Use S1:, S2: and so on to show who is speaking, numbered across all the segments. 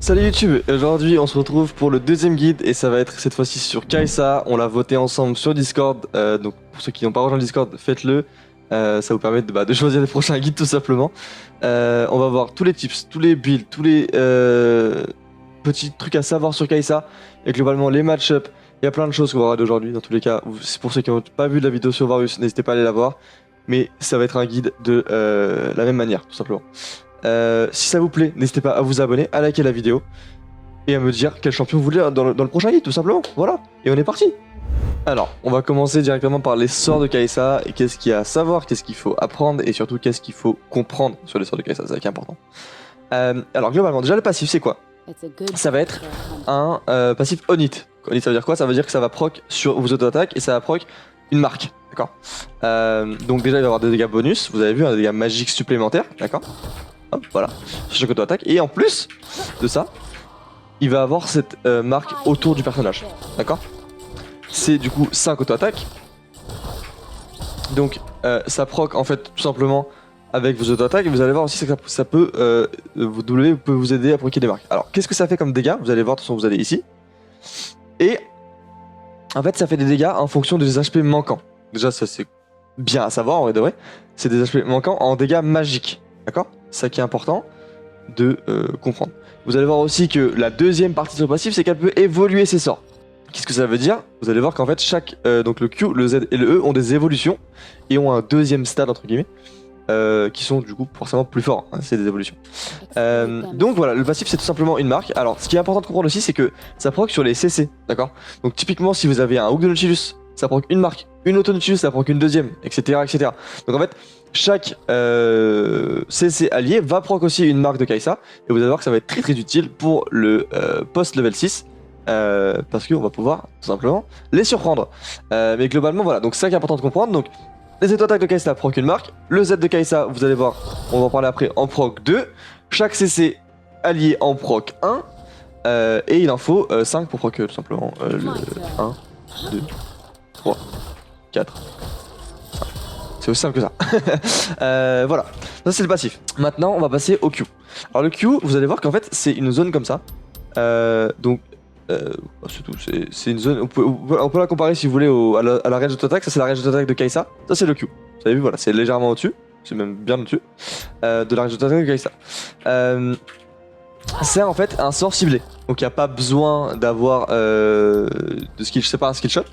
S1: Salut YouTube, aujourd'hui on se retrouve pour le deuxième guide et ça va être cette fois-ci sur Kai'Sa. On l'a voté ensemble sur Discord, donc pour ceux qui n'ont pas rejoint le Discord, faites-le. Ça vous permet de choisir les prochains guides tout simplement. On va voir tous les tips, tous les builds, tous les petits trucs à savoir sur Kai'Sa et globalement les match-up. Il y a plein de choses qu'on va voir d'aujourd'hui. Dans tous les cas, c'est pour ceux qui n'ont pas vu la vidéo sur Varus, n'hésitez pas à aller la voir. Mais ça va être un guide de la même manière, tout simplement. Si ça vous plaît, n'hésitez pas à vous abonner, à liker la vidéo et à me dire quel champion vous voulez dans le prochain guide, tout simplement. Voilà, et on est parti. Alors, on va commencer directement par les sorts de Kai'Sa et qu'est-ce qu'il y a à savoir, qu'est-ce qu'il faut apprendre et surtout qu'est-ce qu'il faut comprendre sur les sorts de Kai'Sa, c'est ça qui est important. Alors, globalement, déjà le passif, c'est quoi? Ça va être un passif on hit. On hit, ça veut dire quoi? Ça veut dire que ça va proc sur vos auto-attaques et ça va proc une marque, d'accord? Donc déjà, il va y avoir des dégâts bonus, vous avez vu, un dégât magique supplémentaire, d'accord? Hop, voilà, sur chaque auto-attaque. Et en plus de ça, il va avoir cette marque autour du personnage. D'accord? C'est du coup 5 auto-attaques. Donc ça proc en fait tout simplement avec vos auto-attaques. Et vous allez voir aussi que ça peut, vos W peut vous aider à proquer des marques. Alors qu'est-ce que ça fait comme dégâts? Vous allez voir, de toute façon vous allez ici. Et en fait ça fait des dégâts en fonction des HP manquants. Déjà ça c'est bien à savoir en vrai de vrai. C'est des HP manquants en dégâts magiques. D'accord? Ça qui est important de comprendre. Vous allez voir aussi que la deuxième partie de son passif, c'est qu'elle peut évoluer ses sorts. Qu'est-ce que ça veut dire? Vous allez voir qu'en fait, chaque donc le Q, le Z et le E ont des évolutions et ont un deuxième stade entre guillemets qui sont du coup forcément plus forts. Hein, c'est des évolutions. Donc voilà, le passif c'est tout simplement une marque. Alors, ce qui est important de comprendre aussi, c'est que ça proc sur les CC, d'accord? Donc typiquement, si vous avez un hook de Nautilus, ça proc une marque, une auto Nautilus, ça proc une deuxième, etc., etc. Donc en fait, chaque CC allié va proc aussi une marque de Kai'Sa et vous allez voir que ça va être très très utile pour le post level 6 parce qu'on va pouvoir tout simplement les surprendre. Mais globalement voilà, donc c'est ça qui est important de comprendre. Donc les auto-attaques de Kai'Sa proc une marque, le Z de Kai'Sa, vous allez voir, on va en parler après, en proc 2, chaque CC allié en proc 1 et il en faut 5 pour proc tout simplement le 1, 2, 3, 4. C'est aussi simple que ça. Voilà, ça c'est le passif. Maintenant, on va passer au Q. Alors le Q, vous allez voir qu'en fait, c'est une zone comme ça. C'est tout. C'est une zone. On peut la comparer si vous voulez à la range d'auto-attaque. Ça c'est la range d'auto-attaque de Kai'Sa. Ça c'est le Q. Vous avez vu, voilà, c'est légèrement au-dessus. C'est même bien au-dessus de la range d'auto-attaque de Kai'Sa. C'est en fait un sort ciblé. Donc il n'y a pas besoin d'avoir de skill, je sais pas, un skill shot.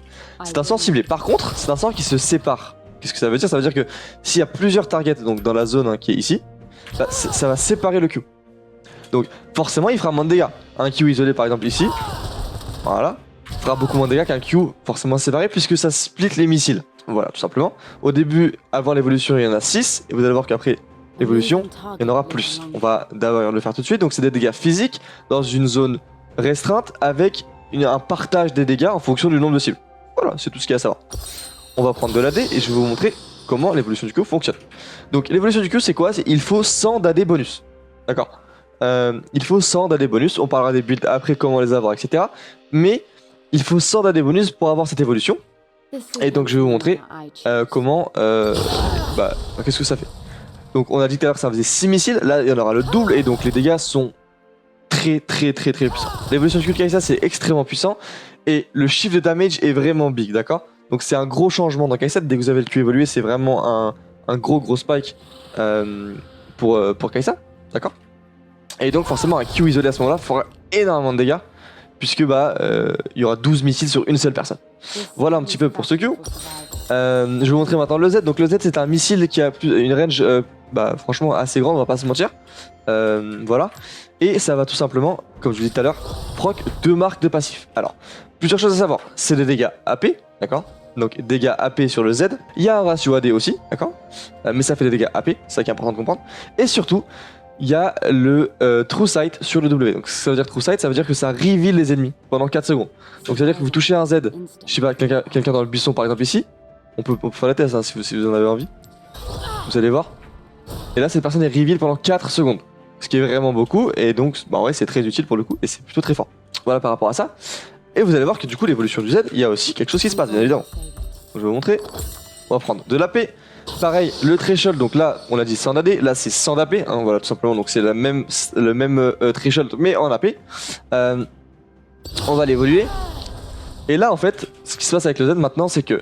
S1: C'est un sort ciblé. Par contre, c'est un sort qui se sépare. Qu'est-ce que ça veut dire? Ça veut dire que s'il y a plusieurs targets donc dans la zone hein, qui est ici, bah, ça va séparer le Q. Donc forcément il fera moins de dégâts. Un Q isolé par exemple ici, voilà, fera beaucoup moins de dégâts qu'un Q forcément séparé puisque ça split les missiles. Voilà, tout simplement. Au début, avant l'évolution, il y en a 6 et vous allez voir qu'après l'évolution, il y en aura plus. On va d'abord le faire tout de suite. Donc c'est des dégâts physiques dans une zone restreinte avec un partage des dégâts en fonction du nombre de cibles. Voilà, c'est tout ce qu'il y a à savoir. On va prendre de l'AD et je vais vous montrer comment l'évolution du Q fonctionne. Donc l'évolution du Q c'est quoi? Il faut 100 d'AD bonus. D'accord, il faut 100 d'AD bonus, on parlera des builds après, comment les avoir, etc. Mais il faut 100 d'AD bonus pour avoir cette évolution. Et donc je vais vous montrer comment... qu'est-ce que ça fait. Donc on a dit tout à l'heure que ça faisait 6 missiles, là il y en aura le double et donc les dégâts sont très puissants. L'évolution du Q de Kai'Sa c'est extrêmement puissant et le shift de damage est vraiment big, d'accord? Donc c'est un gros changement dans Kai'Sa. Dès que vous avez le Q évolué, c'est vraiment un gros spike pour Kai'Sa, d'accord? Et donc forcément un Q isolé à ce moment-là fera énormément de dégâts puisque il y aura 12 missiles sur une seule personne. Voilà un petit peu pour ce Q. Je vais vous montrer maintenant le Z. Donc le Z c'est un missile qui a une range franchement assez grande, on va pas se mentir. Voilà. Et ça va tout simplement, comme je vous disais tout à l'heure, proc 2 marques de passif. Alors, plusieurs choses à savoir. C'est des dégâts AP, d'accord? Donc dégâts AP sur le Z. Il y a un ratio AD aussi, d'accord? Mais ça fait des dégâts AP, c'est ça qui est important de comprendre. Et surtout, il y a le True Sight sur le W. Donc ça veut dire True Sight, ça veut dire que ça reveal les ennemis pendant 4 secondes. Donc ça veut dire que vous touchez un Z, je sais pas, quelqu'un dans le buisson par exemple ici. On peut faire la test hein, si vous en avez envie. Vous allez voir. Et là cette personne est reveal pendant 4 secondes. Ce qui est vraiment beaucoup et donc ouais, c'est très utile pour le coup et c'est plutôt très fort. Voilà par rapport à ça. Et vous allez voir que du coup l'évolution du Z, il y a aussi quelque chose qui se passe bien évidemment. Donc, je vais vous montrer. On va prendre de l'AP. Pareil, le threshold, donc là, on l'a dit 100 d'AD, là c'est 100 d'AP, hein, voilà, tout simplement, donc c'est le même threshold, mais en AP. On va l'évoluer. Et là, en fait, ce qui se passe avec le Z maintenant, c'est que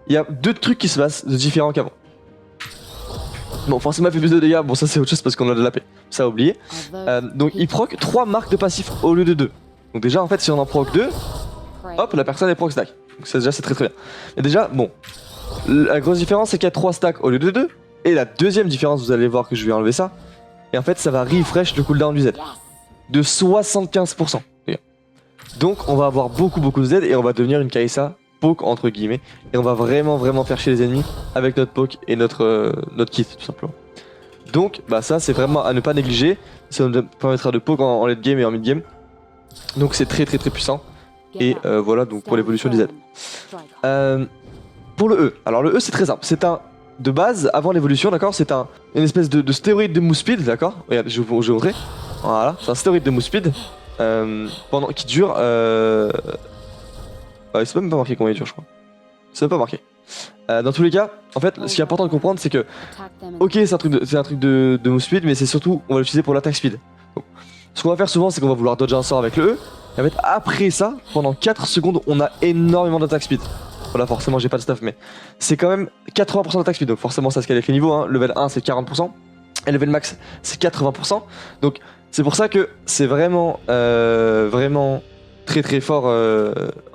S1: il y a deux trucs qui se passent de différents qu'avant. Bon, forcément, il fait plus de dégâts, bon, ça c'est autre chose parce qu'on a de l'AP, ça a oublié. Donc, il proc 3 marques de passif au lieu de 2. Donc, déjà, en fait, si on en proc 2, hop, la personne est proc stack. Donc, ça, déjà, c'est très très bien. Et déjà, bon, la grosse différence, c'est qu'il y a 3 stacks au lieu de 2. Et la deuxième différence, vous allez voir que je vais enlever ça. Et en fait, ça va refresh le cooldown du Z de 75%. Donc, on va avoir beaucoup de Z et on va devenir une Kai'Sa poke entre guillemets. Et on va vraiment faire chier les ennemis avec notre poke et notre kit, tout simplement. Donc, bah, ça, c'est vraiment à ne pas négliger. Ça nous permettra de poke en late game et en mid game. Donc, c'est très puissant. Et voilà donc pour l'évolution du Z. Pour le E, alors le E c'est très simple, c'est un de base avant l'évolution, d'accord, c'est une espèce de stéroïde de move speed, d'accord. Regardez, je vais vous montrer. Voilà, c'est un stéroïde de move speed qui dure. C'est même pas marqué combien il dure, je crois. C'est même pas marqué. Dans tous les cas, en fait, ce qui est important de comprendre, c'est que, ok, c'est un truc de move speed, mais c'est surtout, on va l'utiliser pour l'attaque speed. Donc, ce qu'on va faire souvent, c'est qu'on va vouloir dodge un sort avec le E. Et en fait, après ça, pendant 4 secondes, on a énormément d'attaque speed. Voilà, forcément, j'ai pas de stuff, mais c'est quand même 80% d'attaque speed. Donc, forcément, ça se calcule avec les niveaux. Hein. Level 1, c'est 40%. Et level max, c'est 80%. Donc, c'est pour ça que c'est vraiment très fort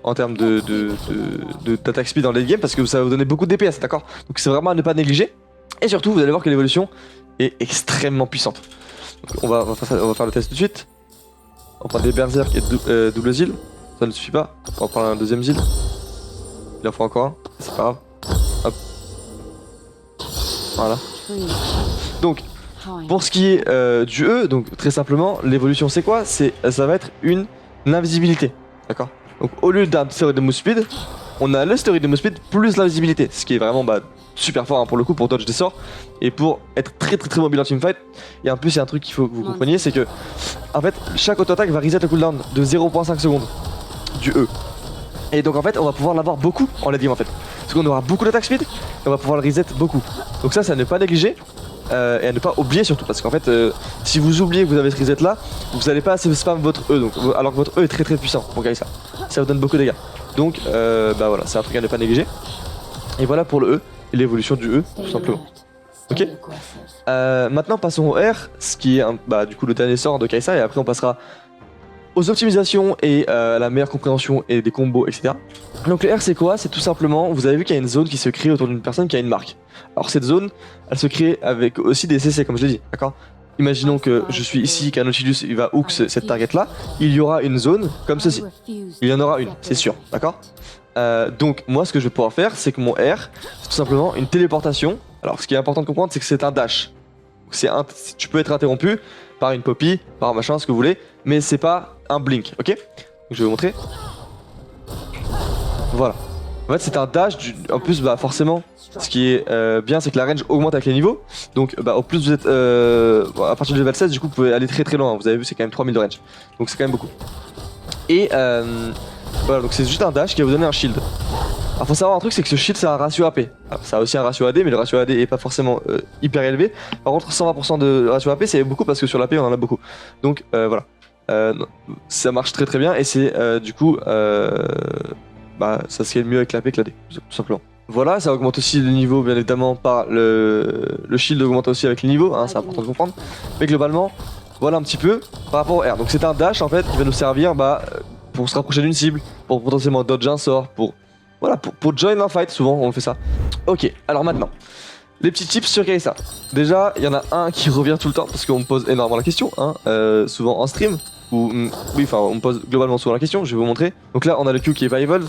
S1: en termes d'attaque speed dans le late game. Parce que ça va vous donner beaucoup de DPS, d'accord. Donc, c'est vraiment à ne pas négliger. Et surtout, vous allez voir que l'évolution est extrêmement puissante. Donc, on va faire le test tout de suite. On prend des berserk et double zil. Ça ne suffit pas. On va prendre un deuxième zil. Il en faut encore un. C'est pas grave. Hop. Voilà. Donc, pour ce qui est du E, donc très simplement, l'évolution c'est quoi? Ça va être une invisibilité. D'accord. Donc, au lieu d'un stéroïde de move speed, on a le stéroïde de move speed plus l'invisibilité. Ce qui est vraiment super fort hein, pour le coup, pour dodge des sorts. Et pour être très mobile en teamfight. Et en plus, il y a un truc qu'il faut que vous compreniez, c'est que en fait, chaque auto-attaque va reset le cooldown de 0.5 secondes du E. Et donc en fait, on va pouvoir l'avoir beaucoup en late game en fait. Parce qu'on aura beaucoup d'attaque speed et on va pouvoir le reset beaucoup. Donc ça, c'est à ne pas négliger et à ne pas oublier surtout. Parce qu'en fait, si vous oubliez que vous avez ce reset là, vous n'allez pas assez spam votre E. Donc, alors que votre E est très puissant pour gagner ça. Ça vous donne beaucoup de dégâts. Donc bah voilà, c'est un truc à ne pas négliger. Et voilà pour le E et l'évolution du E tout simplement. Ok. Maintenant passons au R, ce qui est du coup le dernier sort de Kai'Sa, et après on passera aux optimisations et à la meilleure compréhension et des combos, etc. Donc le R c'est quoi? C'est tout simplement, vous avez vu qu'il y a une zone qui se crée autour d'une personne qui a une marque. Alors cette zone, elle se crée avec aussi des CC comme je l'ai dit, d'accord. Imaginons que je suis ici, qu'un Nautilus il va hook cette target là, il y aura une zone comme ceci. Il y en aura une, c'est sûr, d'accord. Donc moi ce que je vais pouvoir faire, c'est que mon R, c'est tout simplement une téléportation. Alors ce qui est important de comprendre, c'est que c'est un dash. Tu peux être interrompu par une poppy, par un machin, ce que vous voulez, mais c'est pas un blink, ok. Donc je vais vous montrer. Voilà. En fait c'est un dash, en plus forcément, ce qui est bien c'est que la range augmente avec les niveaux. Donc au plus vous êtes, à partir du level 16, du coup vous pouvez aller très loin, vous avez vu c'est quand même 3000 de range. Donc c'est quand même beaucoup. Et voilà, donc c'est juste un dash qui va vous donner un shield. Alors faut savoir un truc, c'est que ce shield c'est un ratio AP. Alors, ça a aussi un ratio AD, mais le ratio AD est pas forcément hyper élevé. Par contre 120% de ratio AP c'est beaucoup parce que sur l'AP on en a beaucoup. Donc voilà, ça marche très bien et c'est du coup ça scale mieux avec l'AP que l'AD, tout simplement. Voilà, ça augmente aussi le niveau bien évidemment par le shield augmente aussi avec le niveau, hein, c'est important de comprendre. Mais globalement, voilà un petit peu par rapport au R. Donc c'est un dash en fait qui va nous servir pour se rapprocher d'une cible, pour potentiellement dodge un sort, pour join un fight, souvent on fait ça. Ok, alors maintenant, les petits tips sur Kai'Sa. Déjà, il y en a un qui revient tout le temps parce qu'on me pose énormément la question, hein, souvent en stream. On me pose globalement souvent la question, je vais vous montrer. Donc là, on a le Q qui est pas evolve.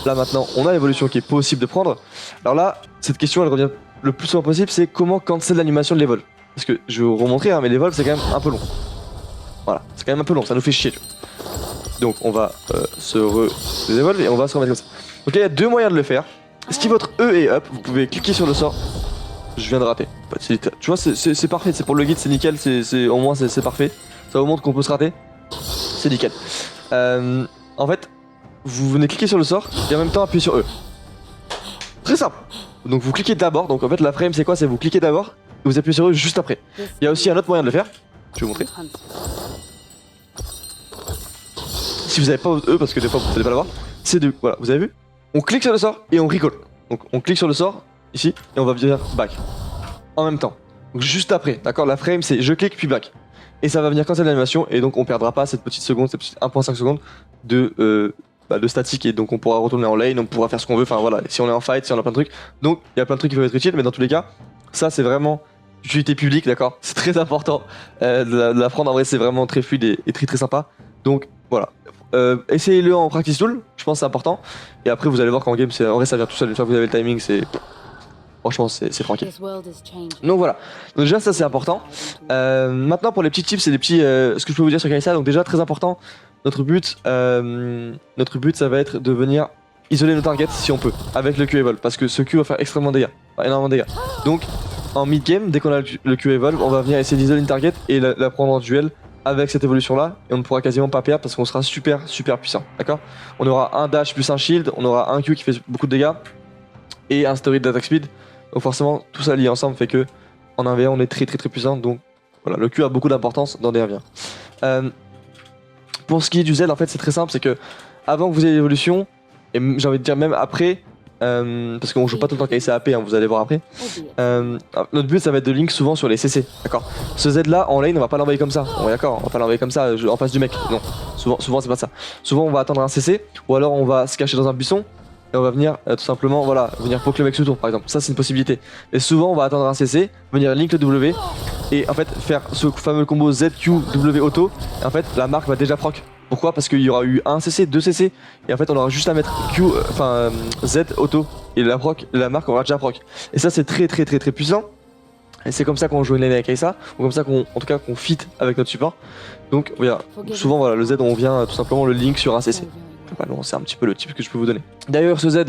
S1: Là maintenant, on a l'évolution qui est possible de prendre. Alors là, cette question elle revient le plus souvent possible, c'est comment cancel l'animation de l'evolve. Parce que je vais vous remontrer, hein, mais l'evolve c'est quand même un peu long. Voilà, c'est quand même un peu long, ça nous fait chier. Donc on va se désévolve et on va se remettre comme ça. Donc là, il y a deux moyens de le faire. Si votre E est up, vous pouvez cliquer sur le sort. Je viens de rater. Tu vois, c'est parfait, c'est pour le guide, c'est nickel, au moins c'est parfait. Ça vous montre qu'on peut se rater. C'est nickel. En fait, vous venez cliquer sur le sort et en même temps appuyer sur E. Très simple. Donc vous cliquez d'abord, donc en fait la frame c'est quoi? C'est vous cliquez d'abord et vous appuyez sur eux juste après. Il y a aussi un autre moyen de le faire, je vais vous montrer. Si vous n'avez pas eux, parce que des fois vous n'allez pas l'avoir, c'est de, voilà, vous avez vu? On clique sur le sort et on recall. Donc on clique sur le sort, ici, et on va venir back. En même temps. Donc juste après, d'accord? La frame c'est je clique puis back. Et ça va venir quand c'est l'animation, et donc on perdra pas cette petite seconde, cette petite 1.5 secondes de statique, et donc on pourra retourner en lane, on pourra faire ce qu'on veut, enfin voilà, si on est en fight, si on a plein de trucs. Donc il y a plein de trucs qui peuvent être utiles, mais dans tous les cas, ça c'est vraiment utilité publique, d'accord? C'est très important de l'apprendre, en vrai c'est vraiment très fluide et très très sympa. Donc voilà. Essayez-le en practice tool, je pense que c'est important. Et après vous allez voir qu'en game, en vrai ça vient tout seul, une fois que vous avez le timing, c'est... Franchement, c'est tranquille. Donc voilà. Donc déjà, ça c'est important. Maintenant, pour les petits tips et les petits, ce que je peux vous dire sur Kai'Sa, donc déjà très important. Notre but, ça va être de venir isoler nos targets si on peut, avec le Q-Evolve, parce que ce Q va faire extrêmement de dégâts, enfin, énormément de dégâts. Donc en mid game, dès qu'on a le Q-Evolve, on va venir essayer d'isoler une target et la prendre en duel avec cette évolution là, et on ne pourra quasiment pas perdre parce qu'on sera super puissant, d'accord? On aura un dash plus un shield, on aura un Q qui fait beaucoup de dégâts et un story d'attack speed. Donc forcément, tout ça lié ensemble fait que en 1v1 on est très puissant. Donc voilà, le Q a beaucoup d'importance dans des 1v1. Pour ce qui est du Z, en fait c'est très simple, c'est que avant que vous ayez l'évolution, et j'ai envie de dire même après, parce qu'on joue pas tout le temps Kai'Sa AP, hein, vous allez voir après, notre but ça va être de link souvent sur les CC, d'accord? Ce Z là en lane on va pas l'envoyer comme ça, bon, d'accord, on va pas l'envoyer comme ça en face du mec, non, souvent c'est pas ça. Souvent on va attendre un CC, ou alors on va se cacher dans un buisson, et on va venir tout simplement, voilà, venir poke le mec sous tour par exemple, ça c'est une possibilité. Et souvent on va attendre un CC, venir link le W, et en fait faire ce fameux combo ZQW auto, et en fait la marque va déjà proc. Pourquoi? Parce qu'il y aura eu un CC, 2 CC, et en fait on aura juste à mettre Z auto, et la marque aura déjà proc. Et ça c'est très puissant, et c'est comme ça qu'on joue une lane avec Kai'Sa, ou comme ça qu'on, en tout cas qu'on fit avec notre support. Donc voilà, souvent voilà, le Z on vient tout simplement le link sur un CC. C'est un petit peu le type que je peux vous donner. D'ailleurs ce Z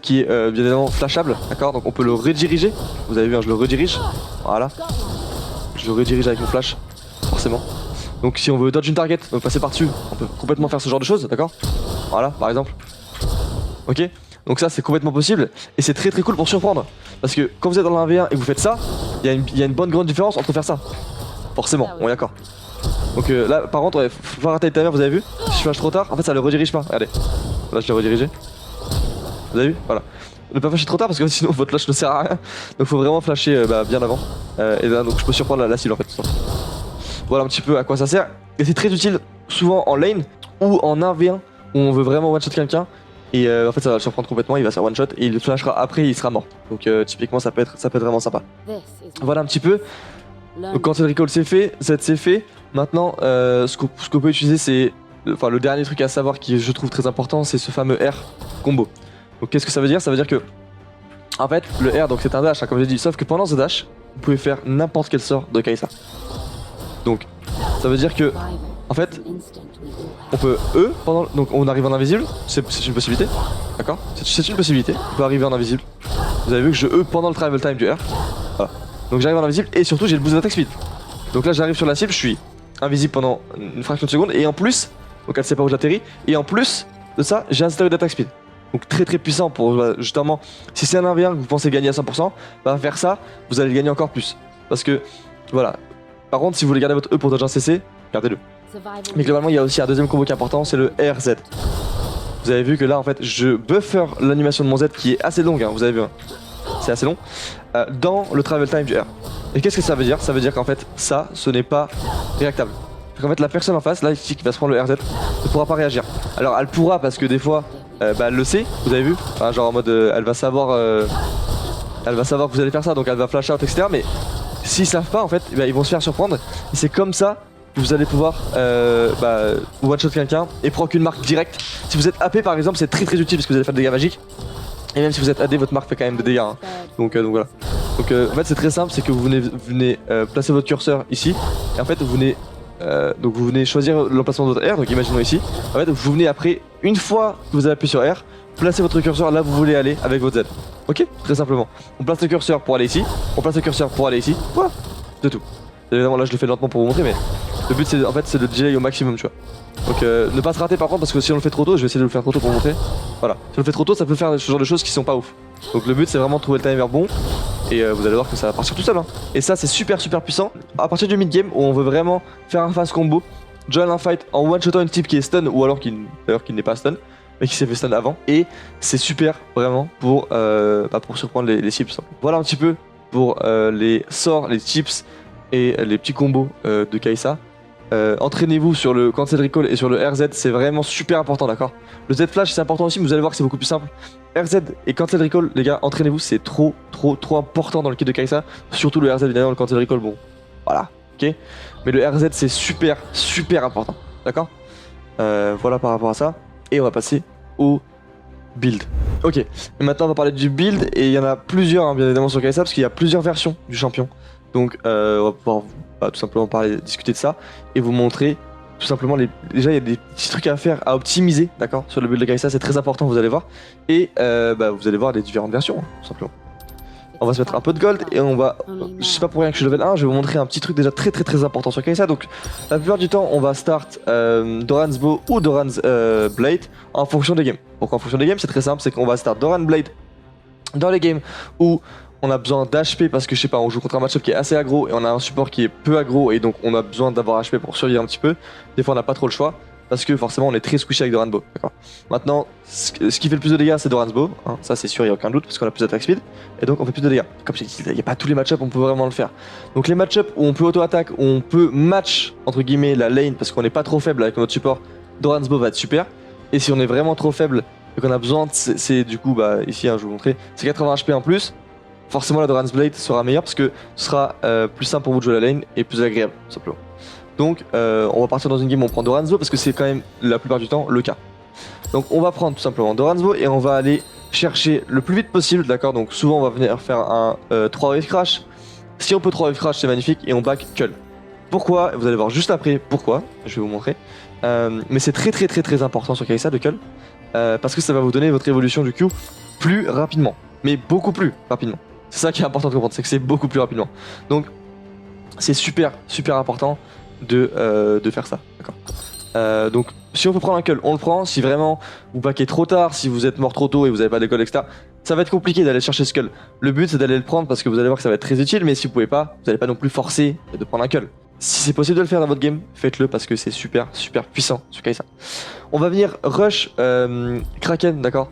S1: qui est bien évidemment flashable, d'accord, donc on peut le rediriger. Vous avez vu, hein, je le redirige, voilà. Je le redirige avec mon flash, forcément. Donc si on veut dodge une target, donc passer par dessus, on peut complètement faire ce genre de choses, d'accord. Voilà, par exemple. Ok, donc ça c'est complètement possible, et c'est très cool pour surprendre. Parce que quand vous êtes dans le 1v1 et que vous faites ça, il y a une bonne grande différence entre faire ça. Forcément, on est d'accord. Donc là par contre, ouais, faut pas rater le timer, vous avez vu? Si je flash trop tard, en fait ça le redirige pas, regardez. Là je l'ai redirigé. Vous avez vu? Voilà. Ne pas flasher trop tard parce que sinon votre flash ne sert à rien. Donc faut vraiment flasher bien avant. Et là donc je peux surprendre la cible en fait. Tout ça. Voilà un petit peu à quoi ça sert. Et c'est très utile souvent en lane ou en 1v1 où on veut vraiment one shot quelqu'un. Et en fait ça va le surprendre complètement, il va se faire one shot et il flashera après et il sera mort. Donc typiquement ça peut être vraiment sympa. Voilà un petit peu. Donc quand le recall c'est fait, Z c'est fait. Maintenant ce qu'on peut utiliser c'est, enfin le dernier truc à savoir qui je trouve très important, c'est ce fameux R combo. Donc qu'est-ce que ça veut dire? Ça veut dire que en fait le R donc c'est un dash, hein, comme j'ai dit, sauf que pendant ce dash vous pouvez faire n'importe quel sort de Kai'Sa. Donc ça veut dire que en fait on peut donc on arrive en invisible, c'est une possibilité, d'accord, c'est une possibilité, on peut arriver en invisible. Vous avez vu que je pendant le travel time du R, voilà. Donc j'arrive en invisible et surtout j'ai le boost d'attaque speed. Donc là j'arrive sur la cible, je suis invisible pendant une fraction de seconde et en plus, donc elle sait pas où j'atterris, et en plus de ça j'ai un story d'attaque speed. Donc très puissant pour justement, si c'est un 1v1 que vous pensez gagner à 100%, bah faire ça, vous allez le gagner encore plus. Parce que voilà. Par contre si vous voulez garder votre E pour dodge un CC, gardez-le. Mais globalement il y a aussi un deuxième combo qui est important, c'est le RZ. Vous avez vu que là en fait je buffer l'animation de mon Z qui est assez longue, hein, vous avez vu, hein. C'est assez long, dans le travel time du R. Et qu'est-ce que ça veut dire? Ça veut dire qu'en fait ça, ce n'est pas réactable. Donc en fait la personne en face, là ici qui va se prendre le RZ, ne pourra pas réagir. Alors elle pourra parce que des fois, elle le sait, vous avez vu, enfin, genre en mode elle va savoir que vous allez faire ça, donc elle va flash out etc. Mais s'ils savent pas en fait, ils vont se faire surprendre. Et c'est comme ça que vous allez pouvoir one shot quelqu'un et proc une marque directe. Si vous êtes AP par exemple, c'est très utile parce que vous allez faire des dégâts magiques. Et même si vous êtes AD, votre marque fait quand même des dégâts, hein. Donc voilà. Donc en fait c'est très simple, c'est que vous venez placer votre curseur ici. Et en fait vous venez choisir l'emplacement de votre R, donc imaginons ici. En fait vous venez après, une fois que vous avez appuyé sur R, placer votre curseur là où vous voulez aller avec votre Z. Ok? Très simplement. On place le curseur pour aller ici, on place le curseur pour aller ici, voilà. C'est tout. Évidemment là je le fais lentement pour vous montrer, mais le but c'est en fait c'est de delay au maximum, tu vois. Donc ne pas se rater par contre, parce que si on le fait trop tôt, je vais essayer de le faire trop tôt pour vous montrer. Voilà, si on le fait trop tôt ça peut faire ce genre de choses qui sont pas ouf. Donc le but c'est vraiment de trouver le timer bon. Et vous allez voir que ça va partir tout seul. Hein. Et ça c'est super puissant. À partir du mid-game où on veut vraiment faire un fast combo, join un fight en one-shotant une type qui est stun ou alors qui n'est pas stun, mais qui s'est fait stun avant. Et c'est super vraiment pour surprendre les cibles. Voilà un petit peu pour les sorts, les chips et les petits combos de Kai'Sa. Entraînez-vous sur le cancel recall et sur le RZ, c'est vraiment super important, d'accord. Le Z flash c'est important aussi, mais vous allez voir que c'est beaucoup plus simple. RZ et cancel recall, les gars, entraînez-vous, c'est trop important dans le kit de Kai'Sa. Surtout le RZ, évidemment, le cancel recall, bon, voilà, ok. Mais le RZ c'est super important, d'accord. Voilà par rapport à ça. Et on va passer au build. Ok, et maintenant on va parler du build, et il y en a plusieurs, hein, bien évidemment, sur Kai'Sa, parce qu'il y a plusieurs versions du champion. Donc on va pouvoir tout simplement discuter de ça et vous montrer tout simplement déjà il y a des petits trucs à faire, à optimiser, d'accord, sur le build de Kai'Sa, c'est très important, vous allez voir. Et vous allez voir les différentes versions, hein, tout simplement. On va se mettre un peu de gold et on va, je sais pas pour rien que je suis level 1, je vais vous montrer un petit truc déjà très important sur Kai'Sa. Donc la plupart du temps on va start Doran's Bow ou Doran's Blade en fonction des games. Donc en fonction des games c'est très simple, c'est qu'on va start Doran Blade dans les games où on a besoin d'HP parce que je sais pas, on joue contre un match-up qui est assez aggro et on a un support qui est peu aggro et donc on a besoin d'avoir HP pour survivre un petit peu. Des fois on n'a pas trop le choix parce que forcément on est très squishy avec Doran's Bow. Maintenant, ce qui fait le plus de dégâts c'est Doran's Bow, hein, ça c'est sûr, il n'y a aucun doute parce qu'on a plus d'attaque speed et donc on fait plus de dégâts. Comme j'ai dit, il n'y a pas tous les match-up où on peut vraiment le faire. Donc les match-up où on peut auto-attaque, où on peut match entre guillemets la lane parce qu'on n'est pas trop faible avec notre support, Doran's Bow va être super. Et si on est vraiment trop faible et qu'on a besoin, c'est du coup, ici hein, je vais vous montrer, c'est 80 HP en plus. Forcément la Doran's Blade sera meilleure parce que ce sera plus simple pour vous de jouer la lane et plus agréable, tout simplement. Donc on va partir dans une game où on prend Doran's Bow parce que c'est quand même la plupart du temps le cas. Donc on va prendre tout simplement Doran's Bow et on va aller chercher le plus vite possible, d'accord. Donc souvent on va venir faire un 3 wave crash. Si on peut 3 wave crash c'est magnifique et on back Cull. Pourquoi? Vous allez voir juste après pourquoi, je vais vous montrer. Mais c'est très important sur Kai'Sa de Cull parce que ça va vous donner votre évolution du Q plus rapidement, mais beaucoup plus rapidement. C'est ça qui est important de comprendre, c'est que c'est beaucoup plus rapidement. Donc c'est super important de faire ça, d'accord. Donc si on peut prendre un Cull, on le prend. Si vraiment vous paquez trop tard, si vous êtes mort trop tôt et vous n'avez pas d'école, etc., ça va être compliqué d'aller chercher ce Cull. Le but c'est d'aller le prendre parce que vous allez voir que ça va être très utile, mais si vous pouvez pas, vous n'allez pas non plus forcer de prendre un Cull. Si c'est possible de le faire dans votre game, faites-le parce que c'est super puissant sur Kai'Sa. On va venir rush Kraken, d'accord.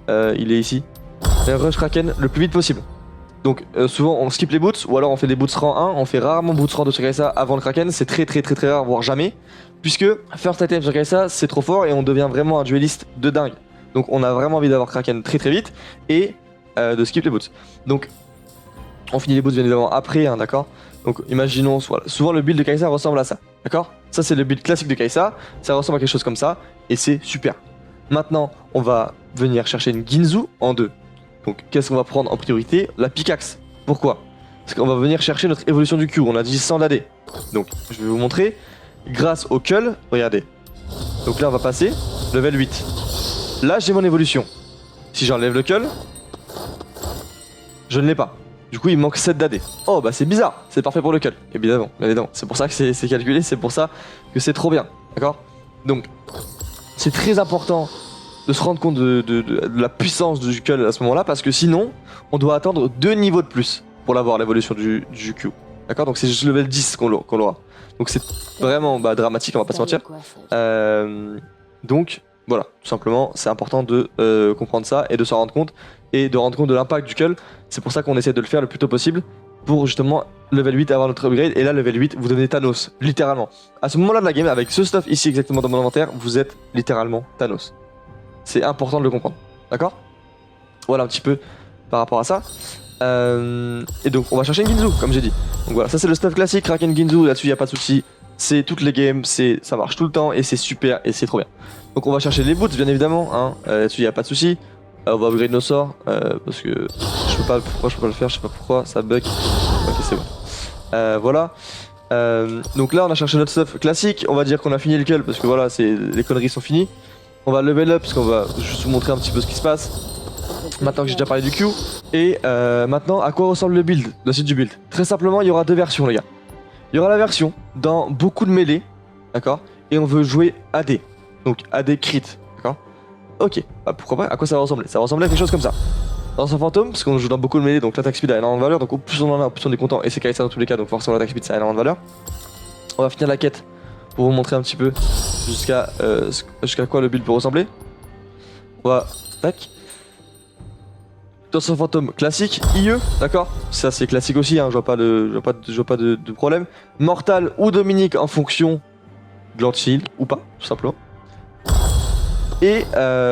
S1: Il est ici. Rush Kraken le plus vite possible. Donc souvent on skip les boots ou alors on fait des boots rang 1, on fait rarement boots rang 2 sur Kai'Sa avant le Kraken, c'est très rare, voire jamais. Puisque first item sur Kai'Sa c'est trop fort et on devient vraiment un dueliste de dingue. Donc on a vraiment envie d'avoir Kraken très vite et de skip les boots. Donc on finit les boots bien évidemment après, hein, d'accord. Donc imaginons, voilà, souvent le build de Kai'Sa ressemble à ça, d'accord. Ça c'est le build classique de Kai'Sa, ça ressemble à quelque chose comme ça et c'est super. Maintenant on va venir chercher une Ginzu en 2. Donc qu'est-ce qu'on va prendre en priorité? La pickaxe. Pourquoi? Parce qu'on va venir chercher notre évolution du Q. On a dit 100 d'AD. Donc je vais vous montrer. Grâce au Cull, regardez. Donc là on va passer level 8. Là j'ai mon évolution. Si j'enlève le Cull, je ne l'ai pas. Du coup il me manque 7 d'AD. Oh bah c'est bizarre. C'est parfait pour le Cull. Évidemment. C'est pour ça que c'est calculé. C'est pour ça que c'est trop bien. D'accord. Donc c'est très important de se rendre compte de la puissance du Cull à ce moment là parce que sinon on doit attendre 2 niveaux de plus pour l'avoir, l'évolution du Q, d'accord. Donc c'est juste level 10 qu'on l'aura, donc c'est vraiment dramatique, on va pas se mentir. Donc voilà, tout simplement c'est important de comprendre ça et de s'en rendre compte et de rendre compte de l'impact du Cull. C'est pour ça qu'on essaie de le faire le plus tôt possible pour justement level 8 avoir notre upgrade. Et là level 8 vous devenez Thanos, littéralement. À ce moment là de la game, avec ce stuff ici exactement dans mon inventaire, vous êtes littéralement Thanos. C'est important de le comprendre, d'accord. Voilà un petit peu par rapport à ça. Et donc on va chercher une Ginzu, comme j'ai dit. Donc voilà, ça c'est le stuff classique, Kraken Ginzu, là-dessus y a pas de souci. C'est toutes les games, ça marche tout le temps et c'est super et c'est trop bien. Donc on va chercher les boots bien évidemment, hein. Là-dessus y a pas de souci. On va upgrade nos sorts parce que je peux pas le faire, je sais pas pourquoi, ça bug. Ok c'est bon. Voilà. Donc là on a cherché notre stuff classique, on va dire qu'on a fini le Cull parce que voilà, les conneries sont finies. On va level up parce qu'on va juste vous montrer un petit peu ce qui se passe. Maintenant que j'ai déjà parlé du Q. Et maintenant, à quoi ressemble le build, la suite du build? Très simplement, il y aura 2 versions, les gars. Il y aura la version dans beaucoup de mêlées, d'accord. Et on veut jouer AD. Donc AD crit, d'accord. Ok, pourquoi pas? À quoi ça va ressembler? Ça va ressembler à quelque chose comme ça. Danseur fantôme, parce qu'on joue dans beaucoup de mêlées, donc l'attaque speed a énormément de valeur, donc au plus on en a, au plus on est content, et c'est Kai'Sa dans tous les cas, donc forcément l'attaque speed ça a énormément de valeur. On va finir la quête pour vous montrer un petit peu jusqu'à quoi le build peut ressembler. On va... Tac. Danseur fantôme classique, IE, d'accord. Ça c'est classique aussi, hein, je vois pas de problème. Mortal ou Dominique en fonction de l'anti-shield, ou pas, tout simplement. Et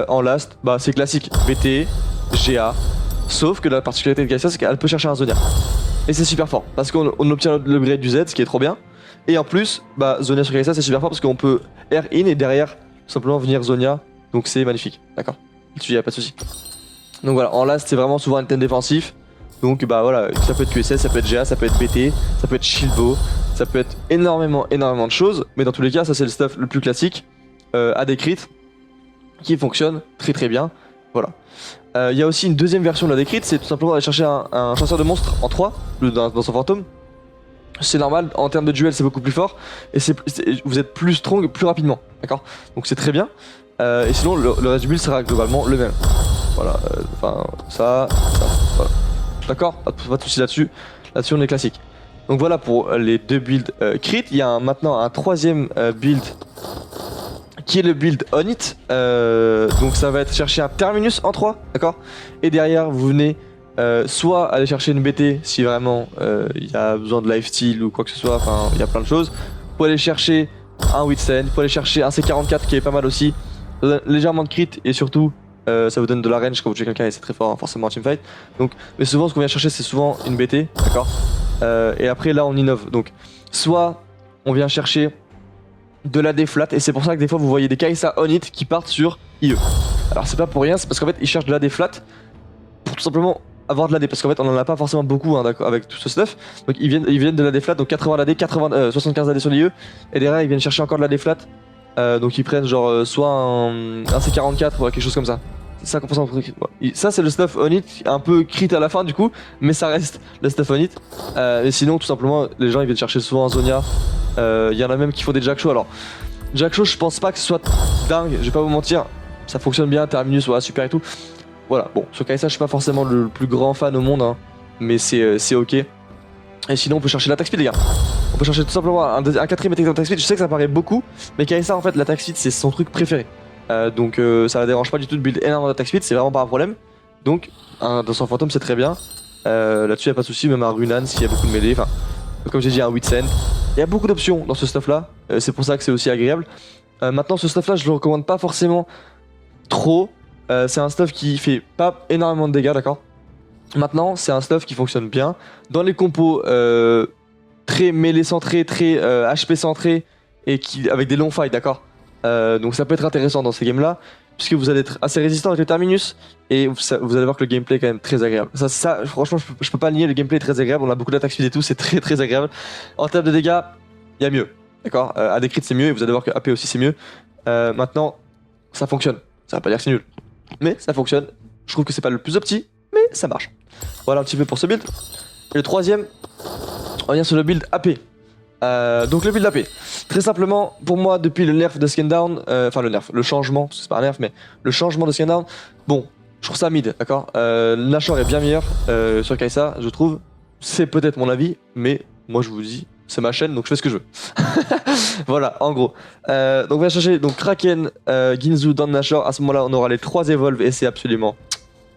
S1: en last, bah c'est classique, BT, GA. Sauf que la particularité de Kai'Sa c'est qu'elle peut chercher un Zonia. Et c'est super fort, parce qu'on obtient le grade du Z, ce qui est trop bien. Et en plus, bah Zonia sur Kai'Sa c'est super fort parce qu'on peut air in et derrière tout simplement venir Zonia. Donc c'est magnifique, d'accord. Là-dessus y'a pas de souci. Donc voilà, en last c'est vraiment souvent un item défensif. Donc bah voilà, ça peut être QSS, ça peut être GA, ça peut être BT, ça peut être Shieldbo, ça peut être énormément de choses. Mais dans tous les cas, ça c'est le stuff le plus classique. AD crit qui fonctionne très bien. Voilà. Il y a aussi une deuxième version de la décrite, c'est tout simplement d'aller chercher un chasseur de monstres en 3 dans son fantôme. C'est normal, en termes de duel c'est beaucoup plus fort et vous êtes plus strong plus rapidement, d'accord. Donc c'est très bien. Et sinon le reste du build sera globalement le même. Voilà, enfin ça, voilà. D'accord, pas de soucis là-dessus. Là-dessus on est classique. Donc voilà pour les deux builds crit. Il y a maintenant un troisième build qui est le build on it. Donc ça va être chercher un terminus en 3, d'accord. Et derrière vous venez soit aller chercher une BT si vraiment il y a besoin de lifesteal ou quoi que ce soit, enfin il y a plein de choses. Vous pouvez aller chercher un Withstand, vous pouvez aller chercher un C44 qui est pas mal aussi, légèrement de crit et surtout ça vous donne de la range quand vous tuez quelqu'un et c'est très fort hein, forcément en teamfight. Donc, mais souvent ce qu'on vient chercher c'est souvent une BT, d'accord. Et après là on innove, donc soit on vient chercher de l'AD flat et c'est pour ça que des fois vous voyez des Kai'Sa on it qui partent sur IE. Alors c'est pas pour rien, c'est parce qu'en fait ils cherchent de l'AD flat pour tout simplement avoir de l'AD parce qu'en fait on en a pas forcément beaucoup hein, avec tout ce stuff. Donc ils viennent de l'AD flat, donc 80 l'AD, 75 AD sur l'IE et derrière ils viennent chercher encore de l'AD flat. Donc ils prennent genre soit un C44 ou quelque chose comme ça. 50% pour crit. Ça c'est le stuff on it, un peu crit à la fin du coup, mais ça reste le stuff on it. Et sinon tout simplement les gens ils viennent chercher souvent un Zonia. Y en a même qui font des Jack Show. Alors Jack Show je pense pas que ce soit dingue, je vais pas vous mentir, ça fonctionne bien, terminus voilà super et tout. Voilà, bon sur Kai'Sa je suis pas forcément le plus grand fan au monde hein, mais c'est ok. Et sinon on peut chercher l'attaque speed les gars. On peut chercher tout simplement un quatrième attaque speed, je sais que ça paraît beaucoup, mais Kai'Sa en fait l'attaque speed c'est son truc préféré. Donc ça la dérange pas du tout de build énormément d'attaque speed, c'est vraiment pas un problème. Donc dans son fantôme c'est très bien. Là-dessus y a pas de souci, même un Runan s'il y a beaucoup de mêlée, enfin comme j'ai dit un Witsend. Il y a beaucoup d'options dans ce stuff là, c'est pour ça que c'est aussi agréable. Maintenant ce stuff là je le recommande pas forcément trop, c'est un stuff qui fait pas énormément de dégâts, d'accord. Maintenant c'est un stuff qui fonctionne bien dans les compos très mêlée centrés, très HP centrés et avec des longs fights, d'accord. Donc ça peut être intéressant dans ces games là puisque vous allez être assez résistant avec le terminus et vous allez voir que le gameplay est quand même très agréable. Ça franchement je peux pas nier, le gameplay est très agréable, on a beaucoup d'attaques speed et tout, c'est très agréable. En termes de dégâts, il y a mieux, d'accord. AD crit c'est mieux et vous allez voir que AP aussi c'est mieux. Maintenant ça fonctionne, ça va pas dire que c'est nul, mais ça fonctionne. Je trouve que c'est pas le plus opti, mais ça marche. Voilà un petit peu pour ce build. Et le troisième, on vient sur le build AP. Donc le build AP, très simplement pour moi depuis le nerf de Scandown, enfin le changement, c'est pas un nerf mais le changement de Scandown, bon je trouve ça mid, d'accord. Nashor est bien meilleur sur Kai'Sa je trouve, c'est peut-être mon avis mais moi je vous dis c'est ma chaîne donc je fais ce que je veux. Voilà en gros. Donc on va chercher donc Kraken, Ginzu dans Nashor, à ce moment là on aura les 3 evolves et c'est absolument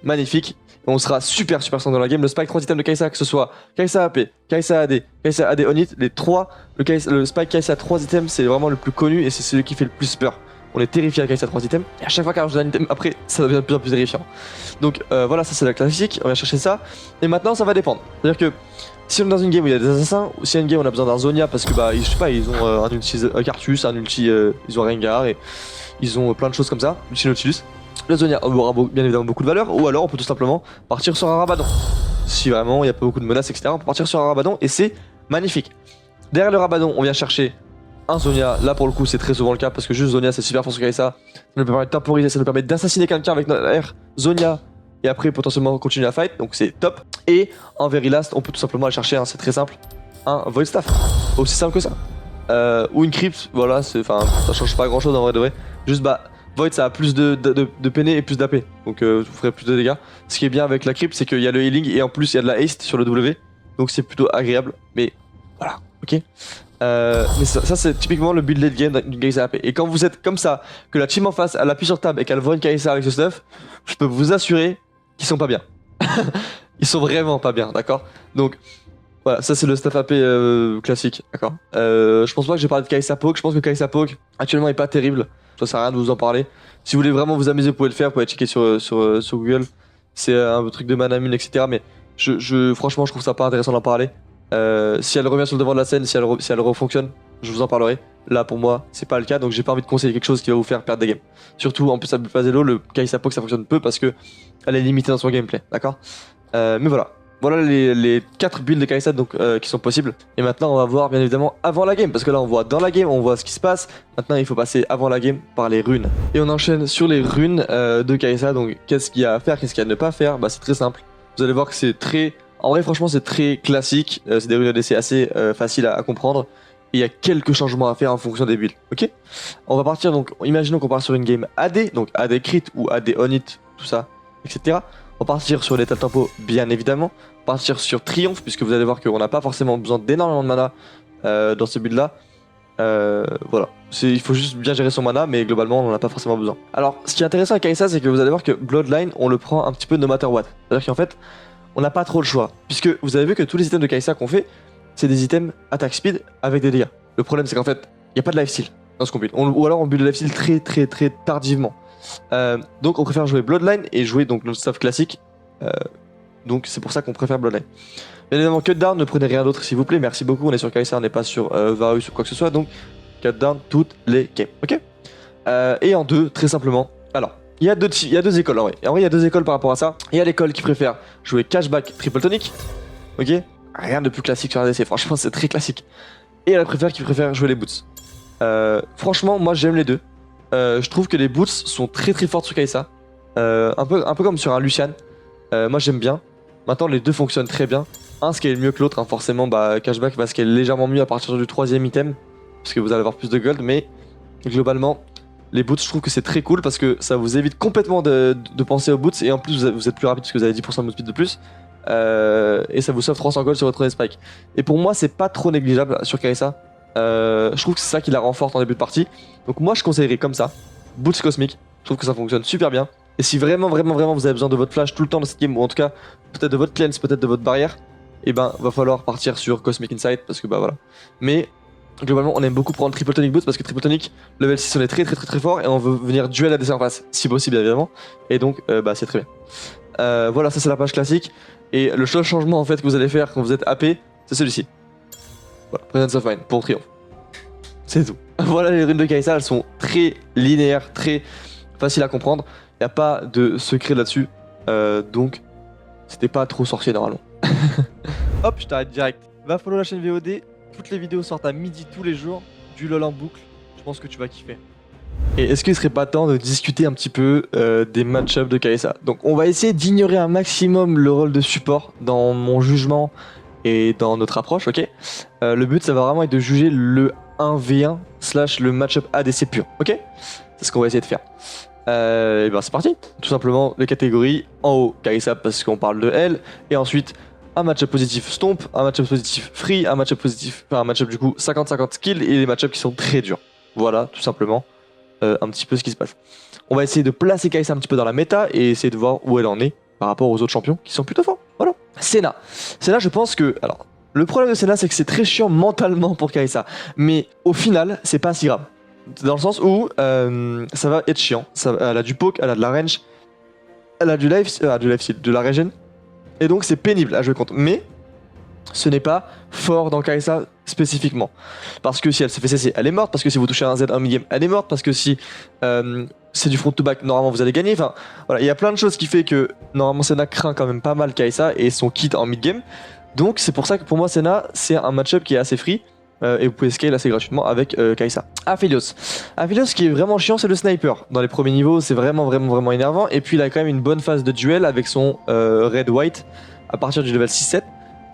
S1: magnifique. On sera super strong dans la game. Le spike 3 items de Kai'Sa, que ce soit Kai'Sa AP, Kai'Sa AD, Kai'Sa AD on it, les 3, le spike Kai'Sa 3 items c'est vraiment le plus connu et c'est celui qui fait le plus peur. On est terrifié à Kai'Sa 3 items et à chaque fois qu'un rajoute un item après ça devient de plus en plus terrifiant. Donc voilà, ça c'est la classique, on va chercher ça. Et maintenant ça va dépendre. C'est-à-dire que si on est dans une game où il y a des assassins, ou si il y a une game où on a besoin d'un Zonia parce que bah je sais pas, ils ont un ulti Cartus, un ulti, ils ont Rengar et ils ont plein de choses comme ça, ulti Nautilus. Le Zonia aura bien évidemment beaucoup de valeur, ou alors on peut tout simplement partir sur un Rabadon. Si vraiment il n'y a pas beaucoup de menaces, etc., on peut partir sur un Rabadon et c'est magnifique. Derrière le Rabadon, on vient chercher un Zonia. Là pour le coup, c'est très souvent le cas parce que juste Zonia c'est super fort sur Kai'Sa. Ça nous permet de temporiser, ça nous permet d'assassiner quelqu'un avec notre R, Zonia, et après potentiellement continuer la fight, donc c'est top. Et en very last, on peut tout simplement aller chercher, c'est très simple, un Void Staff. Aussi simple que ça. Ou une Crypt, voilà, ça change pas grand chose en vrai de vrai. Juste bah. Void ça a plus de PN et plus d'AP, donc vous ferez plus de dégâts. Ce qui est bien avec la crypt, c'est qu'il y a le healing et en plus il y a de la haste sur le W, donc c'est plutôt agréable. Mais voilà, ok. Mais ça c'est typiquement le build late game d'une Kai'Sa AP. Et quand vous êtes comme ça, que la team en face elle appuie sur table et qu'elle voit une Kai'Sa avec ce stuff, je peux vous assurer qu'ils sont pas bien. Ils sont vraiment pas bien, d'accord? Donc voilà, ça c'est le stuff AP classique, d'accord? Je pense pas que j'ai parlé de Kai'Sa Poke, je pense que Kai'Sa Poke actuellement est pas terrible. Ça sert à rien de vous en parler. Si vous voulez vraiment vous amuser, vous pouvez le faire, vous pouvez checker sur Google. C'est un truc de manamune, etc. Mais franchement, je trouve ça pas intéressant d'en parler. Si elle revient sur le devant de la scène, si elle refonctionne, je vous en parlerai. Là, pour moi, c'est pas le cas, donc j'ai pas envie de conseiller quelque chose qui va vous faire perdre des games. Surtout, en plus, à Bufazelo, le Kai'Sa Poke ça fonctionne peu parce que elle est limitée dans son gameplay, d'accord? Mais voilà. Voilà les 4 builds de Kai'Sa donc, qui sont possibles. Et maintenant, on va voir bien évidemment avant la game. Parce que là, on voit dans la game, on voit ce qui se passe. Maintenant, il faut passer avant la game par les runes. Et on enchaîne sur les runes de Kai'Sa. Donc, qu'est-ce qu'il y a à faire, qu'est-ce qu'il y a à ne pas faire? Bah, c'est très simple. Vous allez voir que c'est très... En vrai, franchement, c'est très classique. C'est des runes ADC assez faciles à comprendre. Et il y a quelques changements à faire en fonction des builds. Ok? On va partir donc... Imaginons qu'on part sur une game AD. Donc, AD crit ou AD on hit, tout ça, etc. On va partir sur l'état tempo, bien évidemment. Partir sur triomphe, puisque vous allez voir qu'on n'a pas forcément besoin d'énormément de mana dans ce build là. Voilà, il faut juste bien gérer son mana, mais globalement on n'en a pas forcément besoin. Alors ce qui est intéressant avec Kai'Sa, c'est que vous allez voir que Bloodline on le prend un petit peu no matter what. C'est-à-dire qu'en fait on n'a pas trop le choix, puisque vous avez vu que tous les items de Kai'Sa qu'on fait, c'est des items attack speed avec des dégâts. Le problème c'est qu'en fait il n'y a pas de lifesteal dans ce qu'on build, ou alors on build le lifesteal très tardivement. Donc on préfère jouer Bloodline et jouer donc notre stuff classique. Donc c'est pour ça qu'on préfère Bloodline. Bien évidemment, cut down, ne prenez rien d'autre s'il vous plaît, merci beaucoup. On est sur Kai'Sa, on n'est pas sur Varus ou quoi que ce soit, donc cut down toutes les games, ok? Et en deux, très simplement, alors, il y a deux écoles en vrai. En vrai, il y a deux écoles par rapport à ça. Il y a l'école qui préfère jouer cashback triple tonic, ok? Rien de plus classique sur ADC, franchement c'est très classique. Et il y a la qui préfère jouer les boots. Franchement, moi j'aime les deux. Je trouve que les boots sont très fortes sur Kai'Sa. Un peu comme sur un Lucian. Moi j'aime bien. Maintenant les deux fonctionnent très bien. Un scale mieux que l'autre, hein, forcément cashback va scale légèrement mieux à partir du 3ème item. Parce que vous allez avoir plus de gold, mais globalement les boots je trouve que c'est très cool parce que ça vous évite complètement de penser aux boots. Et en plus vous êtes plus rapide parce que vous avez 10% de move speed de plus. Et ça vous sauve 300 gold sur votre spike. Et pour moi c'est pas trop négligeable sur Kai'Sa. Je trouve que c'est ça qui la renforce en début de partie. Donc moi je conseillerais comme ça, boots cosmiques. Je trouve que ça fonctionne super bien. Et si vraiment vous avez besoin de votre flash tout le temps dans cette game, ou en tout cas peut-être de votre cleanse, peut-être de votre barrière, et ben va falloir partir sur Cosmic Insight parce que bah voilà. Mais globalement on aime beaucoup prendre Triple Tonic Boots parce que Triple Tonic level 6 on est très fort et on veut venir duel ADC en face, si possible évidemment. Et donc bah c'est très bien. Voilà, ça c'est la page classique. Et le seul changement en fait que vous allez faire quand vous êtes AP, c'est celui-ci. Voilà, Presence of Mind pour triomphe. C'est tout. Voilà les runes de Kai'Sa, elles sont très linéaires, très faciles à comprendre. Il n'y a pas de secret là-dessus, donc c'était pas trop sorcier normalement. Hop, je t'arrête direct. Va follow la chaîne VOD, toutes les vidéos sortent à midi tous les jours, du LoL en boucle, je pense que tu vas kiffer. Et est-ce qu'il serait pas temps de discuter un petit peu des match-ups de Kai'Sa? Donc on va essayer d'ignorer un maximum le rôle de support dans mon jugement et dans notre approche, ok? Le but ça va vraiment être de juger le 1v1 / le match-up ADC pur, ok? C'est ce qu'on va essayer de faire. Et ben c'est parti, tout simplement les catégories. En haut Kai'Sa parce qu'on parle de elle, et ensuite un match-up positif Stomp, un match-up positif Free, un match-up positif, enfin un match-up du coup 50-50 skill et les match-ups qui sont très durs. Voilà tout simplement un petit peu ce qui se passe. On va essayer de placer Kai'Sa un petit peu dans la méta et essayer de voir où elle en est par rapport aux autres champions qui sont plutôt forts. Voilà. Senna, je pense que, alors le problème de Senna c'est que c'est très chiant mentalement pour Kai'Sa, mais au final c'est pas si grave. Dans le sens où ça va être chiant. Elle a du poke, elle a de la range, elle a du life steal, de la regen. Et donc c'est pénible à jouer contre. Mais ce n'est pas fort dans Kai'Sa spécifiquement. Parce que si elle se fait cesser, elle est morte. Parce que si vous touchez un Z en mid-game, elle est morte. Parce que si c'est du front to back, normalement vous allez gagner. Enfin voilà, il y a plein de choses qui fait que normalement Senna craint quand même pas mal Kai'Sa et son kit en mid-game. Donc c'est pour ça que pour moi Senna c'est un match-up qui est assez free. Et vous pouvez scale assez gratuitement avec Kai'Sa. Aphelios, ce qui est vraiment chiant c'est le sniper. Dans les premiers niveaux c'est vraiment énervant. Et puis il a quand même une bonne phase de duel avec son red white à partir du level 6-7.